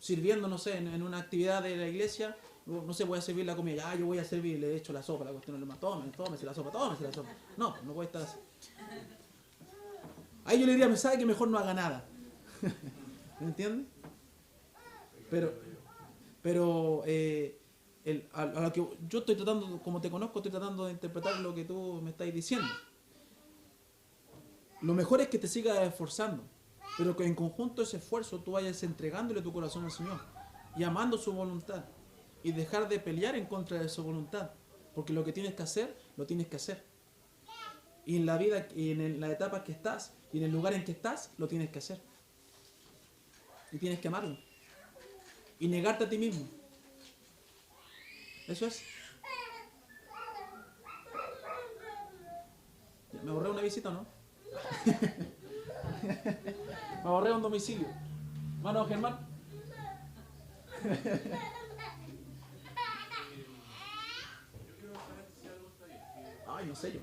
[SPEAKER 1] sirviendo, no sé, en una actividad de la iglesia, no sé, voy a servir la comida, ya yo voy a servir, le echo la sopa, la cuestión es tómese la sopa. No, no puede estar así. Ahí yo le diría, me sabe que mejor no haga nada. ¿Me entiendes? Pero a lo que yo estoy tratando, como te conozco, estoy tratando de interpretar lo que tú me estás diciendo. Lo mejor es que te sigas esforzando, pero que en conjunto ese esfuerzo tú vayas entregándole tu corazón al Señor y amando su voluntad y dejar de pelear en contra de su voluntad, porque lo que tienes que hacer, lo tienes que hacer. Y en la vida, y en la etapa que estás, y en el lugar en que estás, lo tienes que hacer. Y tienes que amarlo. Y negarte a ti mismo. Eso es. ¿Me ahorré una visita o no? Me ahorré un domicilio. Mano, Germán. Ay, no sé yo.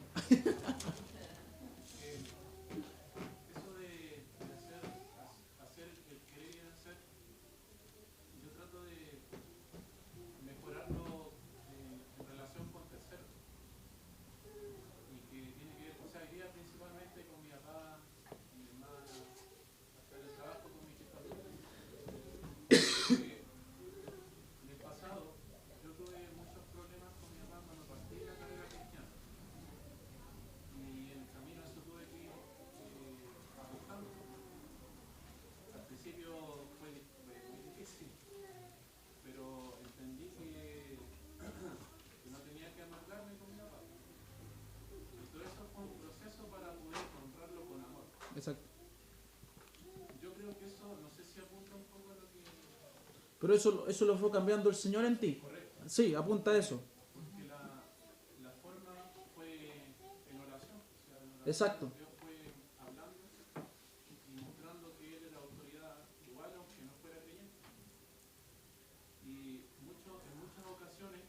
[SPEAKER 1] Exacto.
[SPEAKER 3] Yo creo que eso, no sé si apunta un poco a lo que...
[SPEAKER 1] Pero eso lo fue cambiando el Señor en ti.
[SPEAKER 3] Correcto.
[SPEAKER 1] Sí, apunta a eso.
[SPEAKER 3] Porque la forma fue en oración. O sea, en oración
[SPEAKER 1] Exacto.
[SPEAKER 3] Dios fue hablando y mostrando que Él era autoridad igual aunque no fuera creyente. Y en muchas ocasiones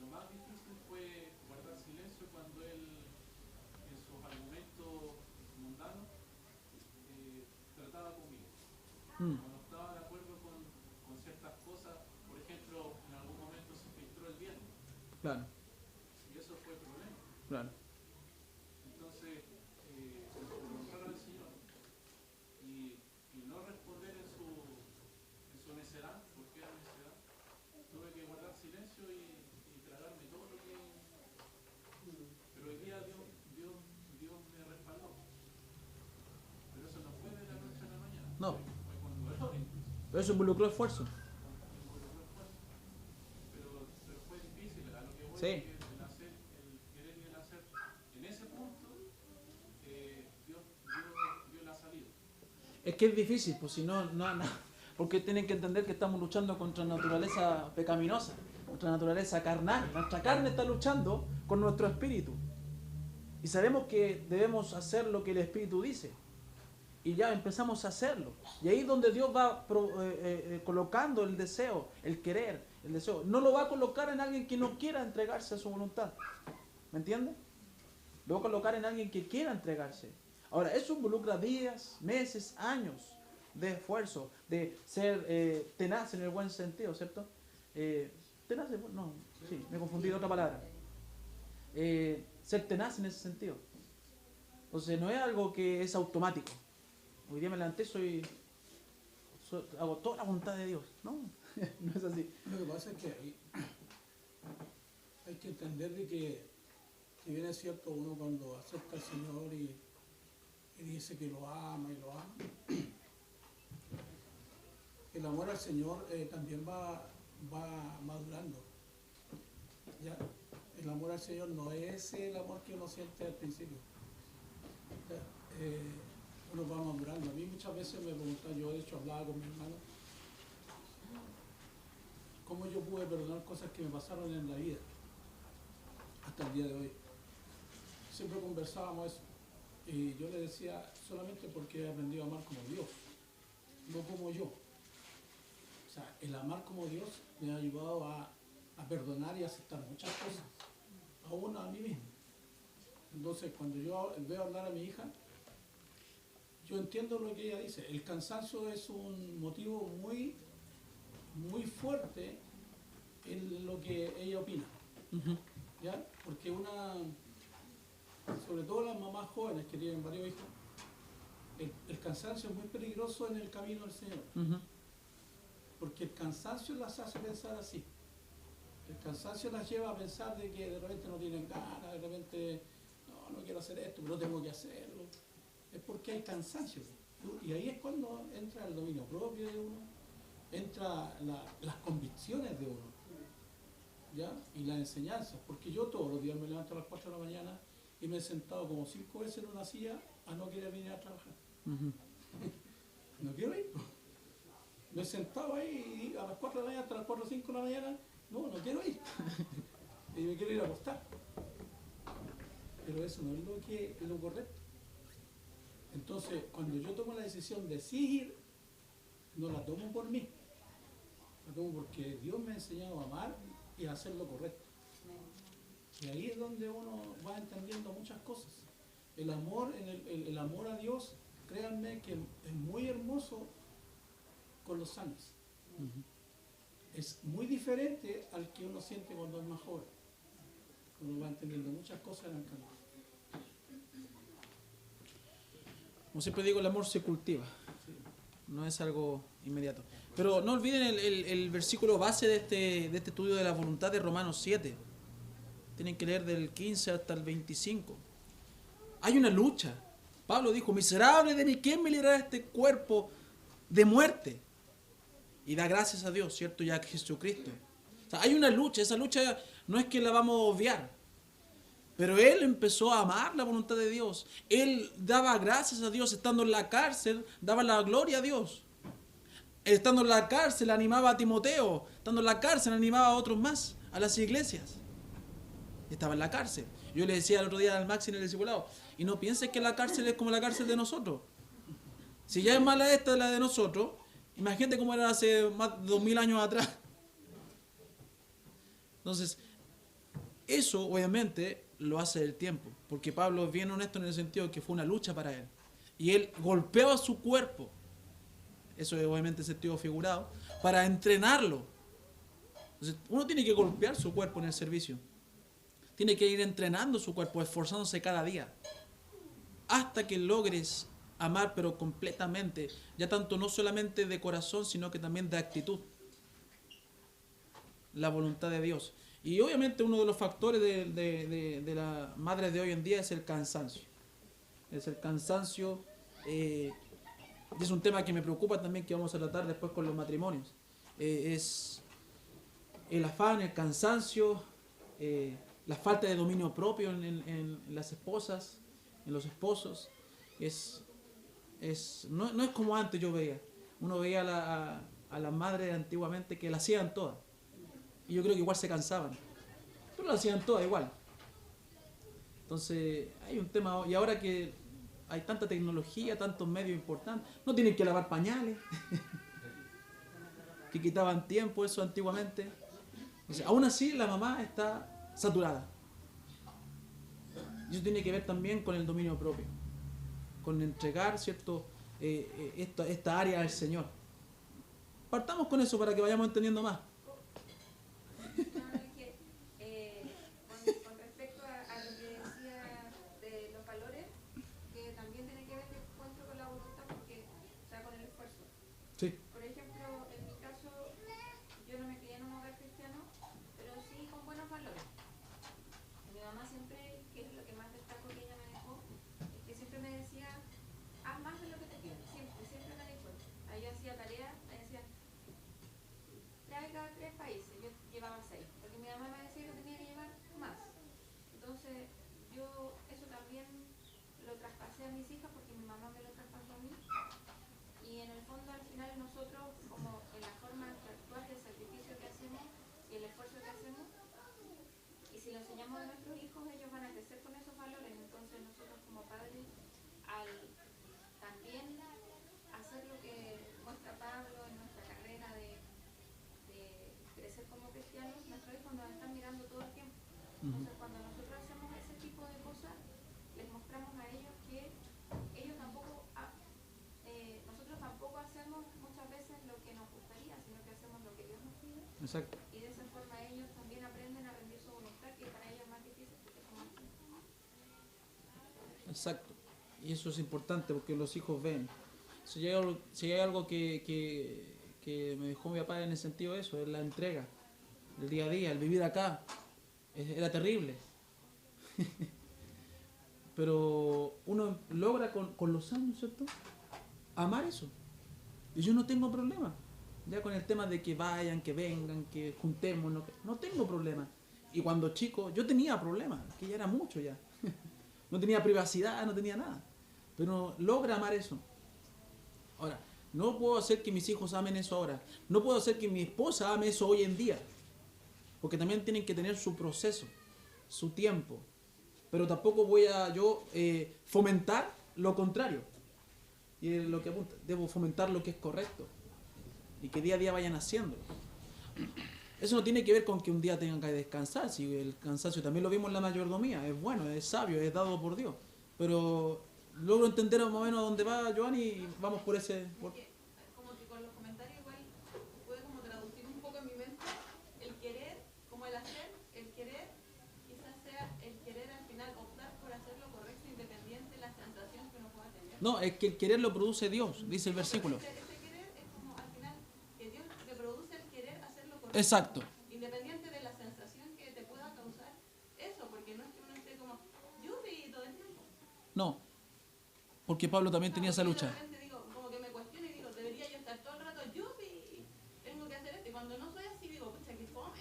[SPEAKER 3] lo más difícil fue guardar silencio cuando Él en sus argumentos mundanos trataba conmigo. Cuando estaba de acuerdo con ciertas cosas
[SPEAKER 1] Claro.
[SPEAKER 3] Entonces, por honrar al Señor y no responder en su necedad, porque era necedad, tuve que guardar silencio y tragarme todo lo que... Pero hoy día Dios me respaldó. Pero eso no fue de la noche a la mañana.
[SPEAKER 1] No.
[SPEAKER 3] Fue cuando era incluso.
[SPEAKER 1] Pero eso involucró esfuerzo.
[SPEAKER 3] Pero fue difícil, a lo que voy
[SPEAKER 1] Sí.
[SPEAKER 3] es que el hacer, el querer y el hacer, en ese punto, Dios la ha salido.
[SPEAKER 1] Es que es difícil, pues si no, porque tienen que entender que estamos luchando contra naturaleza pecaminosa, contra naturaleza carnal. Nuestra carne está luchando con nuestro espíritu. Y sabemos que debemos hacer lo que el espíritu dice. Y ya empezamos a hacerlo. Y ahí es donde Dios va colocando el deseo, el querer, el deseo. No lo va a colocar en alguien que no quiera entregarse a su voluntad. ¿Me entiendes? Lo va a colocar en alguien que quiera entregarse. Ahora, eso involucra días, meses, años de esfuerzo, de ser tenaz en el buen sentido, ¿cierto? Tenaz, no, sí, me confundí de otra palabra. Ser tenaz en ese sentido. Entonces, no es algo que es automático. Hoy día me levanté, hago toda la voluntad de Dios. No, no es así.
[SPEAKER 6] Lo que pasa es que hay que entender de que, si bien es cierto, uno cuando acepta al Señor y dice que lo ama, el amor al Señor también va madurando. ¿Ya? El amor al Señor no es el amor que uno siente al principio. Uno va madurando. A mí muchas veces me preguntan, yo de hecho hablaba con mi hermano, cómo yo pude perdonar cosas que me pasaron en la vida hasta el día de hoy. Siempre conversábamos eso. Y yo le decía, solamente porque he aprendido a amar como Dios, no como yo. O sea, el amar como Dios me ha ayudado a perdonar y a aceptar muchas cosas, aún a mí mismo. Entonces, cuando yo veo hablar a mi hija, yo entiendo lo que ella dice. El cansancio es un motivo muy, muy fuerte en lo que ella opina. ¿Ya? Porque sobre todo las mamás jóvenes que tienen varios hijos, el cansancio es muy peligroso en el camino del Señor. Porque el cansancio las hace pensar así. El cansancio las lleva a pensar de que de repente no tienen ganas, de repente no quiero hacer esto, pero tengo que hacerlo. Es porque hay cansancio. Y ahí es cuando entra el dominio propio de uno, entra las convicciones de uno, ¿ya? Y las enseñanzas. Porque yo todos los días me levanto a las 4 de la mañana y me he sentado como 5 veces en una silla a no querer venir a trabajar. No quiero ir. Me he sentado ahí y a las 4 de la mañana hasta las 4 o 5 de la mañana, no quiero ir. Y me quiero ir a acostar. Pero eso no es lo correcto. Entonces, cuando yo tomo la decisión de sí ir, no la tomo por mí. La tomo porque Dios me ha enseñado a amar y a hacer lo correcto. Y ahí es donde uno va entendiendo muchas cosas. El amor, el amor a Dios, créanme que es muy hermoso con los años. Es muy diferente al que uno siente cuando es más joven. Uno va entendiendo muchas cosas en el camino.
[SPEAKER 1] Como siempre digo, el amor se cultiva. No es algo inmediato. Pero no olviden el versículo base de este estudio de la voluntad de Romanos 7. Tienen que leer del 15 hasta el 25. Hay una lucha. Pablo dijo, miserable de mí, ¿quién me librará de este cuerpo de muerte? Y da gracias a Dios, ¿cierto? Ya que Jesucristo. O sea, hay una lucha. Esa lucha no es que la vamos a obviar. Pero él empezó a amar la voluntad de Dios. Él daba gracias a Dios. Estando en la cárcel, daba la gloria a Dios. Estando en la cárcel, animaba a Timoteo. Estando en la cárcel, animaba a otros más, a las iglesias. Estaba en la cárcel. Yo le decía el otro día al Maxi en el discipulado, y no pienses que la cárcel es como la cárcel de nosotros. Si ya es mala esta de la de nosotros, imagínate cómo era hace más de 2000 años atrás. Entonces, eso obviamente lo hace el tiempo, porque Pablo es bien honesto en el sentido que fue una lucha para él. Y él golpeaba su cuerpo, eso es obviamente sentido figurado, para entrenarlo. Entonces, uno tiene que golpear su cuerpo en el servicio. tiene que ir entrenando su cuerpo, esforzándose cada día, hasta que logres amar, pero completamente, ya tanto no solamente de corazón, sino que también de actitud, la voluntad de Dios. Y obviamente uno de los factores de la madre de hoy en día es el cansancio. Es el cansancio, y es un tema que me preocupa también, que vamos a tratar después con los matrimonios. Es el afán, el cansancio, la falta de dominio propio en las esposas, en los esposos. No es como antes yo veía. Uno veía a las madres antiguamente que la hacían todas. Y yo creo que igual se cansaban. Pero lo hacían todas igual. Entonces hay un tema, y ahora que hay tanta tecnología, tantos medios importantes, no tienen que lavar pañales, que quitaban tiempo eso antiguamente. Entonces, aún así la mamá está saturada. Y eso tiene que ver también con el dominio propio, con entregar, ¿cierto?, esta área al Señor. Partamos con eso para que vayamos entendiendo más.
[SPEAKER 7] Con respecto a lo que decía de los valores, que también tiene que ver encuentro con la voluntad, porque, o sea, con el esfuerzo.
[SPEAKER 1] Sí.
[SPEAKER 7] Por ejemplo, en mi caso, yo no me crié en un hogar cristiano, pero sí con buenos valores. Mi mamá siempre, que es lo que más destaco que ella me dejó, es que siempre me decía, haz más de lo que te piden, siempre me dijo. Ahí yo hacía tareas, me decían, traiga 3 países, yo llevaba 6, porque mi mamá me decía que tenía que llevar más. Entonces, yo eso también lo traspasé a mis hijas porque mi mamá me lo traspasó a mí. Y en el fondo, al final, nosotros, como en la forma de actuar, del sacrificio que hacemos y el esfuerzo que hacemos, y si lo enseñamos a nuestros hijos, ellos van a crecer con esos valores. Entonces, nosotros como padres, al también hacer lo que muestra Pablo en nuestra carrera de crecer como cristianos, nuestros hijos nos están mirando todo el tiempo. Entonces, cuando nosotros hacemos ese tipo de cosas, les mostramos a ellos que ellos tampoco, nosotros tampoco hacemos muchas veces lo que nos gustaría, sino que hacemos lo que Dios nos pide.
[SPEAKER 1] Exacto.
[SPEAKER 7] Y de esa forma ellos también aprenden a rendir su voluntad, que para ellos es más difícil porque son más chicos.
[SPEAKER 1] Exacto. Y eso es importante porque los hijos ven. Si hay algo que me dejó mi papá en el sentido de eso, es la entrega, el día a día, el vivir acá. Era terrible. Pero uno logra con los años, ¿cierto?, amar eso. Y yo no tengo problema. Ya con el tema de que vayan, que vengan, que juntemos, no tengo problema. Y cuando chico, yo tenía problemas, que ya era mucho ya. No tenía privacidad, no tenía nada. Pero logra amar eso. Ahora, no puedo hacer que mis hijos amen eso ahora. No puedo hacer que mi esposa ame eso hoy en día. Porque también tienen que tener su proceso, su tiempo. Pero tampoco voy a yo fomentar lo contrario. Y es lo que apunta. Debo fomentar lo que es correcto. Y que día a día vayan haciendo. Eso no tiene que ver con que un día tengan que descansar. Si el cansancio también lo vimos en la mayordomía. Es bueno, es sabio, es dado por Dios. Pero logro entender más o menos a dónde va Joan y vamos por ese...
[SPEAKER 5] Como que con los comentarios igual puede como traducir un poco en mi mente el querer, como el hacer, el querer, quizás sea el querer al final optar por hacer lo correcto independiente de la sensación que uno pueda tener.
[SPEAKER 1] No, es que el querer lo produce Dios, dice el versículo.
[SPEAKER 5] Ese querer es como al final que Dios te produce el querer hacer lo correcto.
[SPEAKER 1] Exacto.
[SPEAKER 5] Independiente de la sensación que te pueda causar eso, porque no es que uno esté como yupi todo el tiempo.
[SPEAKER 1] No, porque Pablo también tenía esa lucha.
[SPEAKER 5] De repente digo, como que me cuestiono y digo, debería yo estar todo el rato yupi, tengo que hacer esto. Y cuando no soy así digo, pucha, que fome.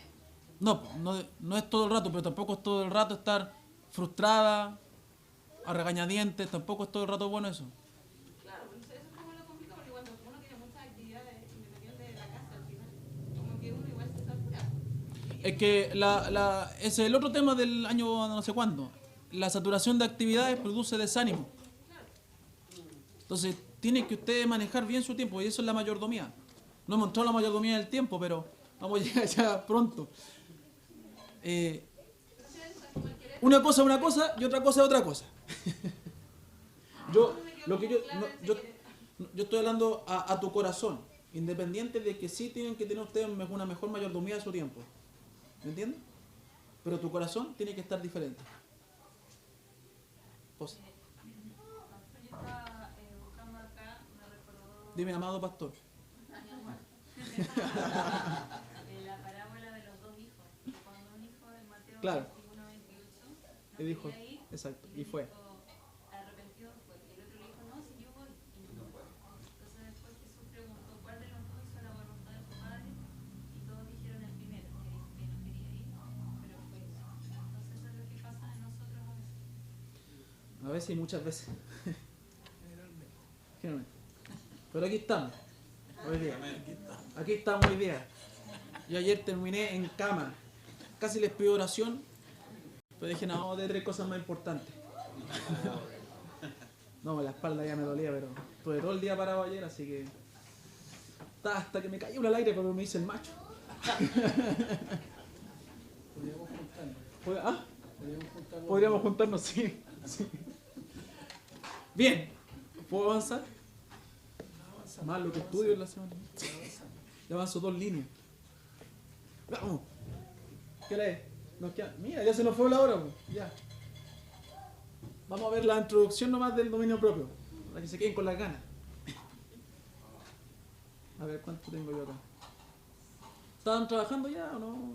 [SPEAKER 1] No es todo el rato, pero tampoco es todo el rato estar frustrada, a regañadientes, tampoco es todo el rato bueno eso.
[SPEAKER 5] Claro, pues eso es como lo complica porque cuando uno tiene muchas actividades independientes de la casa al final, como que uno igual se satura.
[SPEAKER 1] Es que ese es el otro tema del año no sé cuándo. La saturación de actividades produce desánimo. Entonces, tiene que usted manejar bien su tiempo y eso es la mayordomía. No hemos entrado en la mayordomía del tiempo, pero vamos a llegar ya pronto. Una cosa es una cosa y otra cosa es otra cosa. Yo estoy hablando a tu corazón, independiente de que sí tienen que tener ustedes una mejor mayordomía de su tiempo. ¿Me entiendes? pero tu corazón tiene que estar diferente. Pues,
[SPEAKER 7] Yo estaba buscando acá, me recordó
[SPEAKER 1] dime, amado pastor.
[SPEAKER 7] la parábola de los dos hijos. Cuando un hijo de Mateo
[SPEAKER 1] Claro.
[SPEAKER 7] 21:28
[SPEAKER 1] Y dijo,
[SPEAKER 7] quería ir,
[SPEAKER 1] exacto,
[SPEAKER 7] le
[SPEAKER 1] y fue.
[SPEAKER 7] dijo, arrepentido fue. Y el otro le dijo, no, si yo voy. Y no fue. Entonces después Jesús preguntó cuál de los dos hizo la voluntad de su padre. Y todos dijeron el primero, que dijo que no quería ir, pero fue. Entonces eso es lo que pasa en nosotros a veces.
[SPEAKER 1] A veces y muchas veces. Generalmente. Pero aquí estamos. Hoy día. Aquí estamos hoy día. Yo ayer terminé en cama. Casi les pido oración. Pero dije, no, vamos a tener cosas más importantes. No, la espalda ya me dolía, pero estuve todo el día parado ayer, así que... Hasta que me cayó al aire, pero me hice el macho.
[SPEAKER 6] Podríamos juntarnos.
[SPEAKER 1] ¿Ah?
[SPEAKER 6] Podríamos juntarnos.
[SPEAKER 1] Podríamos juntarnos, sí. Sí. Bien. ¿Puedo avanzar? Más lo que estudio en la semana. Ya avanzo 2 líneas. Vamos. ¿Qué lees? Mira, ya se nos fue la hora. Pues. Ya. Vamos a ver la introducción nomás del dominio propio. Para que se queden con las ganas. A ver cuánto tengo yo acá. ¿Estaban trabajando ya o no?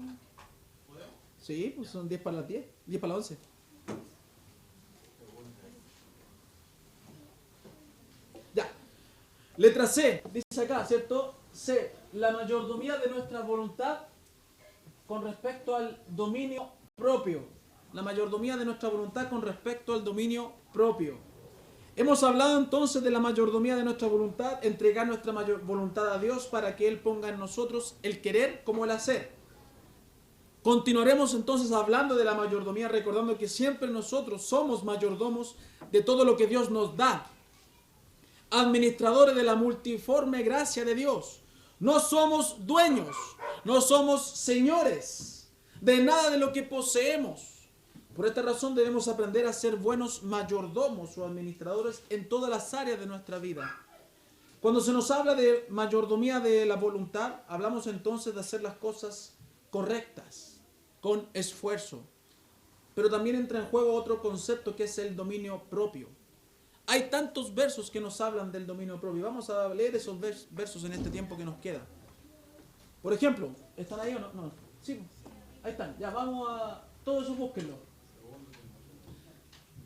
[SPEAKER 1] Sí, pues son 10 para las 10. 10 para las 11. Ya. Letra C. Dice acá, ¿cierto? C. La mayordomía de nuestra voluntad con respecto al dominio propio. La mayordomía de nuestra voluntad con respecto al dominio propio. Hemos hablado entonces de la mayordomía de nuestra voluntad, entregar nuestra mayor voluntad a Dios para que Él ponga en nosotros el querer como el hacer. Continuaremos entonces hablando de la mayordomía, recordando que siempre nosotros somos mayordomos de todo lo que Dios nos da. Administradores de la multiforme gracia de Dios. No somos dueños, no somos señores de nada de lo que poseemos. Por esta razón debemos aprender a ser buenos mayordomos o administradores en todas las áreas de nuestra vida. Cuando se nos habla de mayordomía de la voluntad, hablamos entonces de hacer las cosas correctas, con esfuerzo. Pero también entra en juego otro concepto que es el dominio propio. Hay tantos versos que nos hablan del dominio propio. Vamos a leer esos versos en este tiempo que nos queda. Por ejemplo, ¿están ahí o no? No. Sí, ahí están. Ya, vamos a... Todos esos búsquenlo.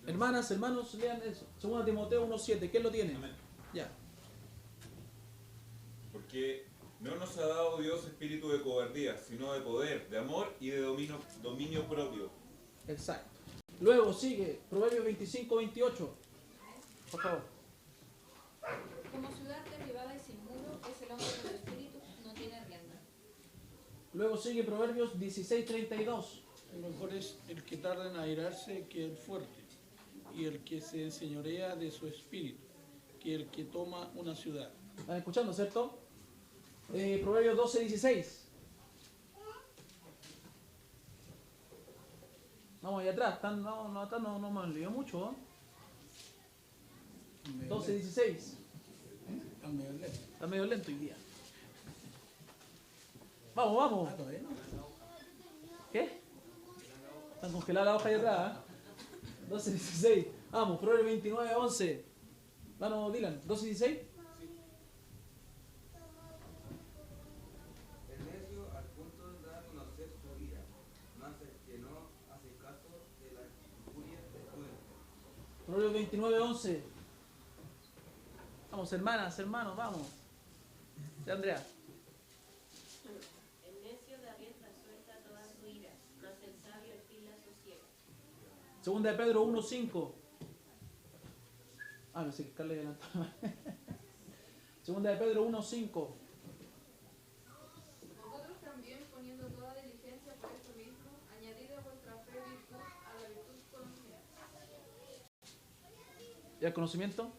[SPEAKER 1] Hermanas, hermanos, lean eso. 2 Timoteo 1:7. ¿Quién lo tiene?
[SPEAKER 8] Amén.
[SPEAKER 1] Ya.
[SPEAKER 8] Porque no nos ha dado Dios espíritu de cobardía, sino de poder, de amor y de dominio propio.
[SPEAKER 1] Exacto. Luego sigue Proverbios 25:28. Por favor.
[SPEAKER 7] Como ciudad derribada y sin muro es el hombre cuyo espíritu no tiene rienda.
[SPEAKER 1] Luego sigue Proverbios 16:32.
[SPEAKER 6] Lo mejor es el que tarda en airarse que el fuerte, y el que se enseñorea de su espíritu, que el que toma una ciudad.
[SPEAKER 1] ¿Están escuchando, cierto? Proverbios 12:16. Vamos allá atrás. Atrás no me han leído mucho. ¿Eh? 12:16.
[SPEAKER 6] Están medio lejos.
[SPEAKER 1] Está medio lento hoy día. Vamos, vamos.
[SPEAKER 6] Ah, todavía no.
[SPEAKER 1] ¿Qué? Están congeladas las hojas ahí atrás. 12:16. Vamos, Proverbios 29:11. Vamos, Dylan. 12:16.
[SPEAKER 9] El necio al punto de dar a conocer su ira, mas el que no hace caso de la injuria es prudente.
[SPEAKER 1] Proverbios 29:11. Vamos, hermanas, hermanos, vamos. De Andrea.
[SPEAKER 10] El necio da rienda suelta a toda su ira, mas el sabio al fin la sosiega.
[SPEAKER 1] 2 de Pedro 1:5. No sé que Carla adelantó. 2 de Pedro 1:5.
[SPEAKER 7] Vosotros también, poniendo toda diligencia por esto mismo, añadid a vuestra fe virtud, a la virtud conocimiento.
[SPEAKER 1] ¿Y el conocimiento?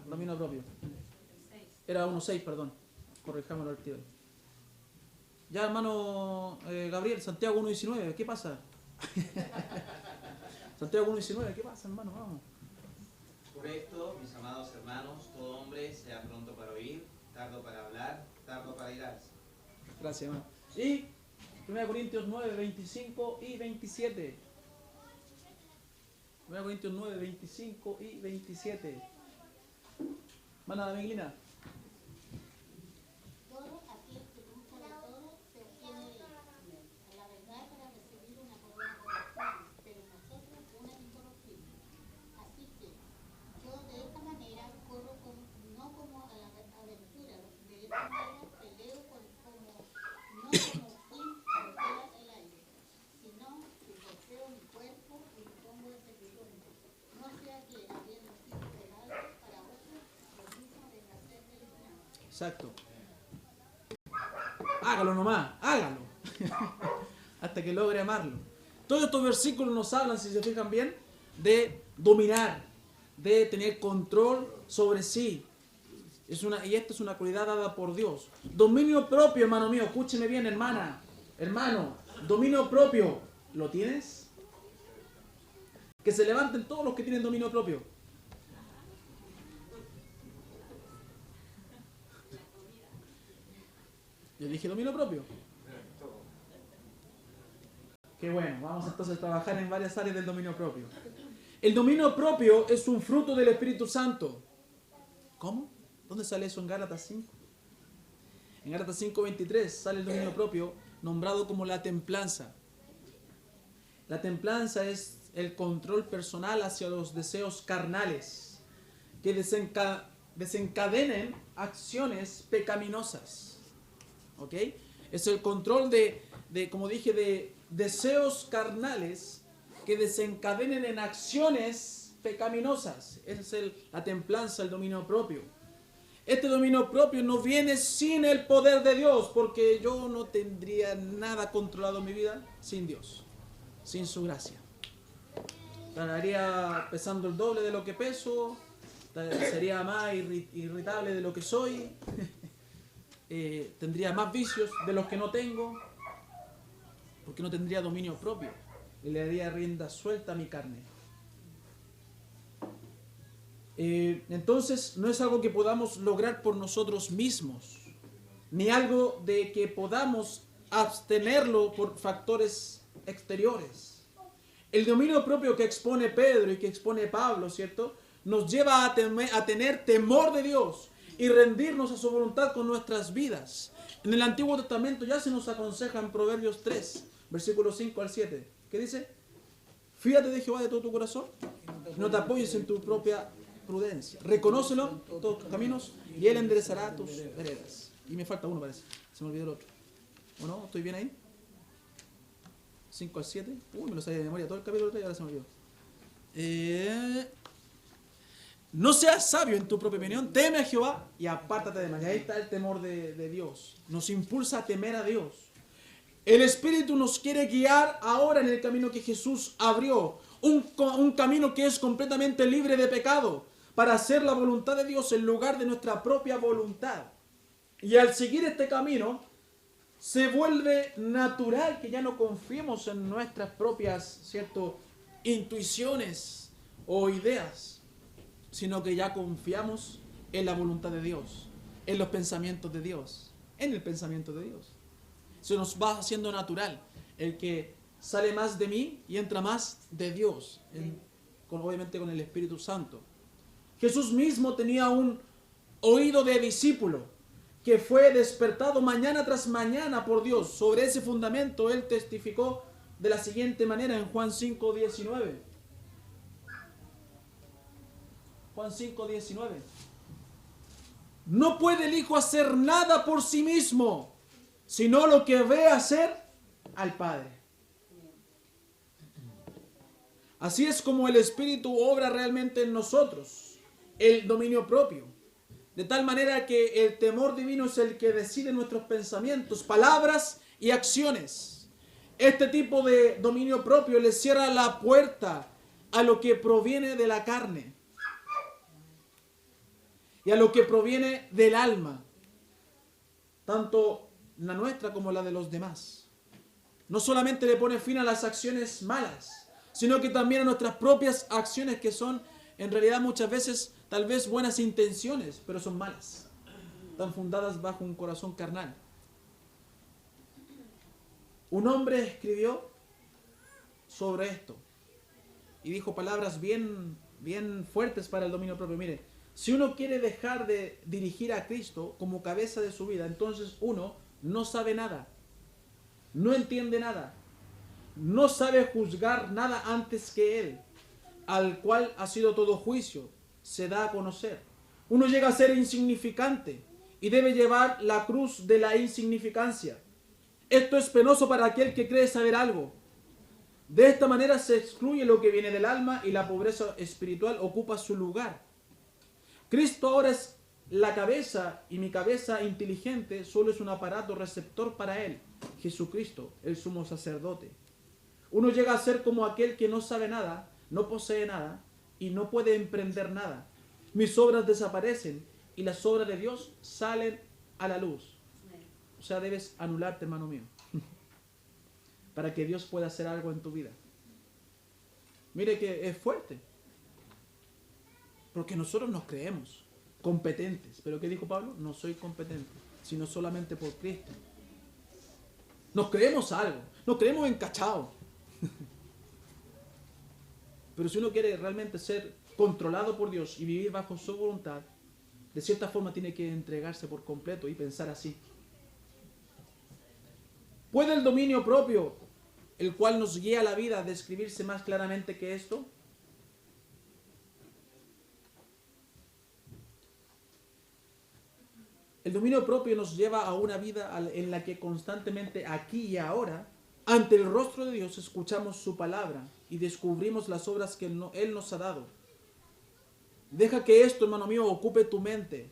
[SPEAKER 1] Dominio propio. Era 1:6, perdón. Corrijámoslo al tiro. Ya, hermano Gabriel, Santiago 1:19, ¿qué pasa? Santiago 1:19, ¿qué pasa, hermano? Vamos.
[SPEAKER 11] Por esto, mis amados hermanos, todo hombre sea pronto para oír, tardo para hablar, tardo para irarse.
[SPEAKER 1] Gracias, hermano. Y 1 Corintios 9, 25 y 27. 1 Corintios 9, 25 y 27. Mana Meglina.
[SPEAKER 12] Todo aquel que busca de todo se obtiene de él. A la verdad para recibir una corona corruptible, pero nosotros una incorruptible. Así que yo de esta manera corro no como a la aventura, de esta manera peleo no como quien golpea el aire, sino que golpeo mi cuerpo y me pongo en servidumbre. No sea que habiendo sido pegado para otros, lo mismo venga a ser eliminado.
[SPEAKER 1] Exacto. Hágalo nomás, hágalo. Hasta que logre amarlo. Todos estos versículos nos hablan, si se fijan bien, de dominar, de tener control sobre sí. Y esta es una cualidad dada por Dios. Dominio propio, hermano mío. Escúcheme bien, hermana, hermano. Dominio propio. ¿Lo tienes? Que se levanten todos los que tienen dominio propio. Yo dije dominio propio. Qué bueno, vamos entonces a trabajar en varias áreas del dominio propio. El dominio propio es un fruto del Espíritu Santo. ¿Cómo? ¿Dónde sale eso en Gálatas 5? En Gálatas 5:23 sale el dominio propio nombrado como la templanza. La templanza es el control personal hacia los deseos carnales que desencadenen acciones pecaminosas. ¿Ok? Es el control de, como dije, de deseos carnales que desencadenen en acciones pecaminosas. Esa es la templanza, el dominio propio. Este dominio propio no viene sin el poder de Dios, porque yo no tendría nada controlado en mi vida sin Dios, sin su gracia. Estaría pesando el doble de lo que peso, sería más irritable de lo que soy, tendría más vicios de los que no tengo, porque no tendría dominio propio y le daría rienda suelta a mi carne. Entonces no es algo que podamos lograr por nosotros mismos, ni algo de que podamos abstenerlo por factores exteriores. El dominio propio que expone Pedro y que expone Pablo, ¿cierto?, nos lleva a tener temor de Dios y rendirnos a su voluntad con nuestras vidas. En el Antiguo Testamento ya se nos aconseja en Proverbios 3, versículos 5 al 7. ¿Qué dice? Fíjate de Jehová de todo tu corazón, no te apoyes en tu propia prudencia. Reconócelo en todos tus caminos y Él enderezará tus veredas. Y me falta uno, parece. Se me olvidó el otro. ¿O no? ¿Estoy bien ahí? 5 al 7. Uy, me lo sabía de memoria todo el capítulo 3 y ahora se me olvidó. No seas sabio en tu propia opinión, teme a Jehová y apártate de mal. Y ahí está el temor de Dios. Nos impulsa a temer a Dios. El Espíritu nos quiere guiar ahora en el camino que Jesús abrió. Un camino que es completamente libre de pecado, para hacer la voluntad de Dios en lugar de nuestra propia voluntad. Y al seguir este camino, se vuelve natural que ya no confiemos en nuestras propias, ¿cierto?, intuiciones o ideas, sino que ya confiamos en la voluntad de Dios, en los pensamientos de Dios, en el pensamiento de Dios. Se nos va haciendo natural el que sale más de mí y entra más de Dios, obviamente con el Espíritu Santo. Jesús mismo tenía un oído de discípulo que fue despertado mañana tras mañana por Dios. Sobre ese fundamento Él testificó de la siguiente manera en Juan 5:19. Juan 5:19. No puede el Hijo hacer nada por sí mismo, sino lo que ve hacer al Padre. Así es como el Espíritu obra realmente en nosotros, el dominio propio. De tal manera que el temor divino es el que decide nuestros pensamientos, palabras y acciones. Este tipo de dominio propio le cierra la puerta a lo que proviene de la carne y a lo que proviene del alma, tanto la nuestra como la de los demás. No solamente le pone fin a las acciones malas, sino que también a nuestras propias acciones, que son en realidad muchas veces tal vez buenas intenciones, pero son malas, están fundadas bajo un corazón carnal. Un hombre escribió sobre esto y dijo palabras bien fuertes para el dominio propio. Mire, si uno quiere dejar de dirigir a Cristo como cabeza de su vida, entonces uno no sabe nada, no entiende nada, no sabe juzgar nada antes que Él, al cual ha sido todo juicio, se da a conocer. Uno llega a ser insignificante y debe llevar la cruz de la insignificancia. Esto es penoso para aquel que cree saber algo. De esta manera se excluye lo que viene del alma y la pobreza espiritual ocupa su lugar. Cristo ahora es la cabeza y mi cabeza inteligente solo es un aparato receptor para Él, Jesucristo, el sumo sacerdote. Uno llega a ser como aquel que no sabe nada, no posee nada y no puede emprender nada. Mis obras desaparecen y las obras de Dios salen a la luz. O sea, debes anularte, hermano mío, para que Dios pueda hacer algo en tu vida. Mire que es fuerte, porque nosotros nos creemos competentes. ¿Pero qué dijo Pablo? No soy competente, sino solamente por Cristo. Nos creemos algo, nos creemos encachados. Pero si uno quiere realmente ser controlado por Dios y vivir bajo su voluntad, de cierta forma tiene que entregarse por completo y pensar así. ¿Puede el dominio propio, el cual nos guía a la vida, describirse más claramente que esto? El dominio propio nos lleva a una vida en la que constantemente, aquí y ahora, ante el rostro de Dios, escuchamos su palabra y descubrimos las obras que Él nos ha dado. Deja que esto, hermano mío, ocupe tu mente,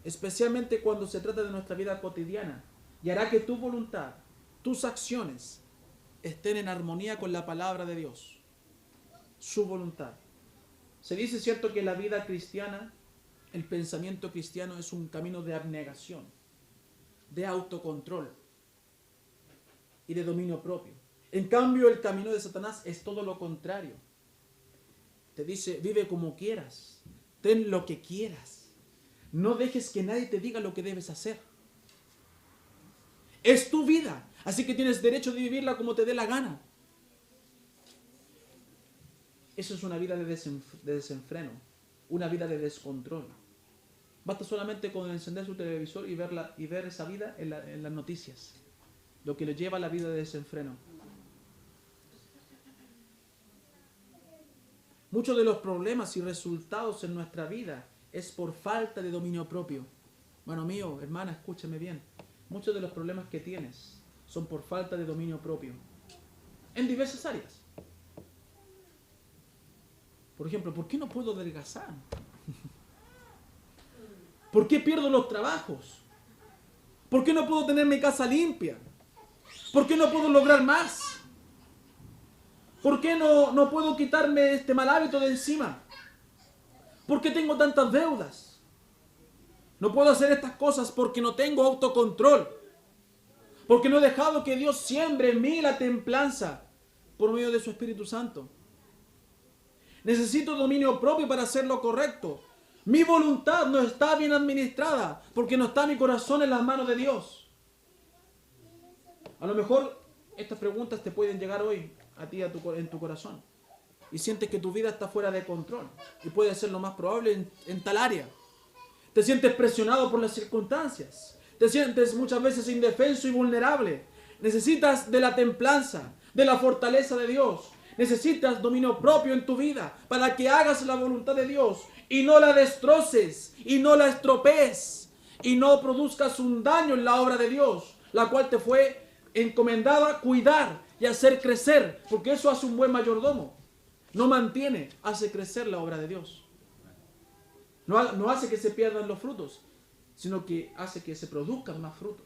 [SPEAKER 1] especialmente cuando se trata de nuestra vida cotidiana, y hará que tu voluntad, tus acciones, estén en armonía con la palabra de Dios, su voluntad. Se dice, cierto, que la vida cristiana, el pensamiento cristiano es un camino de abnegación, de autocontrol y de dominio propio. En cambio, el camino de Satanás es todo lo contrario. Te dice, vive como quieras, ten lo que quieras, no dejes que nadie te diga lo que debes hacer. Es tu vida, así que tienes derecho de vivirla como te dé la gana. Eso es una vida de desenfreno, una vida de descontrol. Basta solamente con encender su televisor y ver esa vida en las noticias, lo que le lleva a la vida de desenfreno. Muchos de los problemas y resultados en nuestra vida es por falta de dominio propio. Hermano mío, hermana, escúchame bien. Muchos de los problemas que tienes son por falta de dominio propio, en diversas áreas. Por ejemplo, ¿por qué no puedo adelgazar? ¿Por qué pierdo los trabajos? ¿Por qué no puedo tener mi casa limpia? ¿Por qué no puedo lograr más? ¿Por qué no puedo quitarme este mal hábito de encima? ¿Por qué tengo tantas deudas? No puedo hacer estas cosas porque no tengo autocontrol. Porque no he dejado que Dios siembre en mí la templanza por medio de su Espíritu Santo. Necesito dominio propio para hacer lo correcto. Mi voluntad no está bien administrada porque no está mi corazón en las manos de Dios. A lo mejor estas preguntas te pueden llegar hoy a ti en tu corazón y sientes que tu vida está fuera de control y puede ser lo más probable en tal área. Te sientes presionado por las circunstancias, te sientes muchas veces indefenso y vulnerable. Necesitas de la templanza, de la fortaleza de Dios. Necesitas dominio propio en tu vida para que hagas la voluntad de Dios y no la destroces y no la estropees y no produzcas un daño en la obra de Dios, la cual te fue encomendada cuidar y hacer crecer, porque eso hace un buen mayordomo. No mantiene, hace crecer la obra de Dios. No hace que se pierdan los frutos, sino que hace que se produzcan más frutos.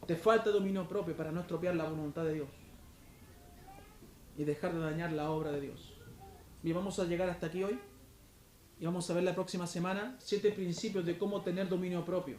[SPEAKER 1] Te falta dominio propio para no estropear la voluntad de Dios y dejar de dañar la obra de Dios. Bien, vamos a llegar hasta aquí hoy y vamos a ver la próxima semana 7 principios de cómo tener dominio propio.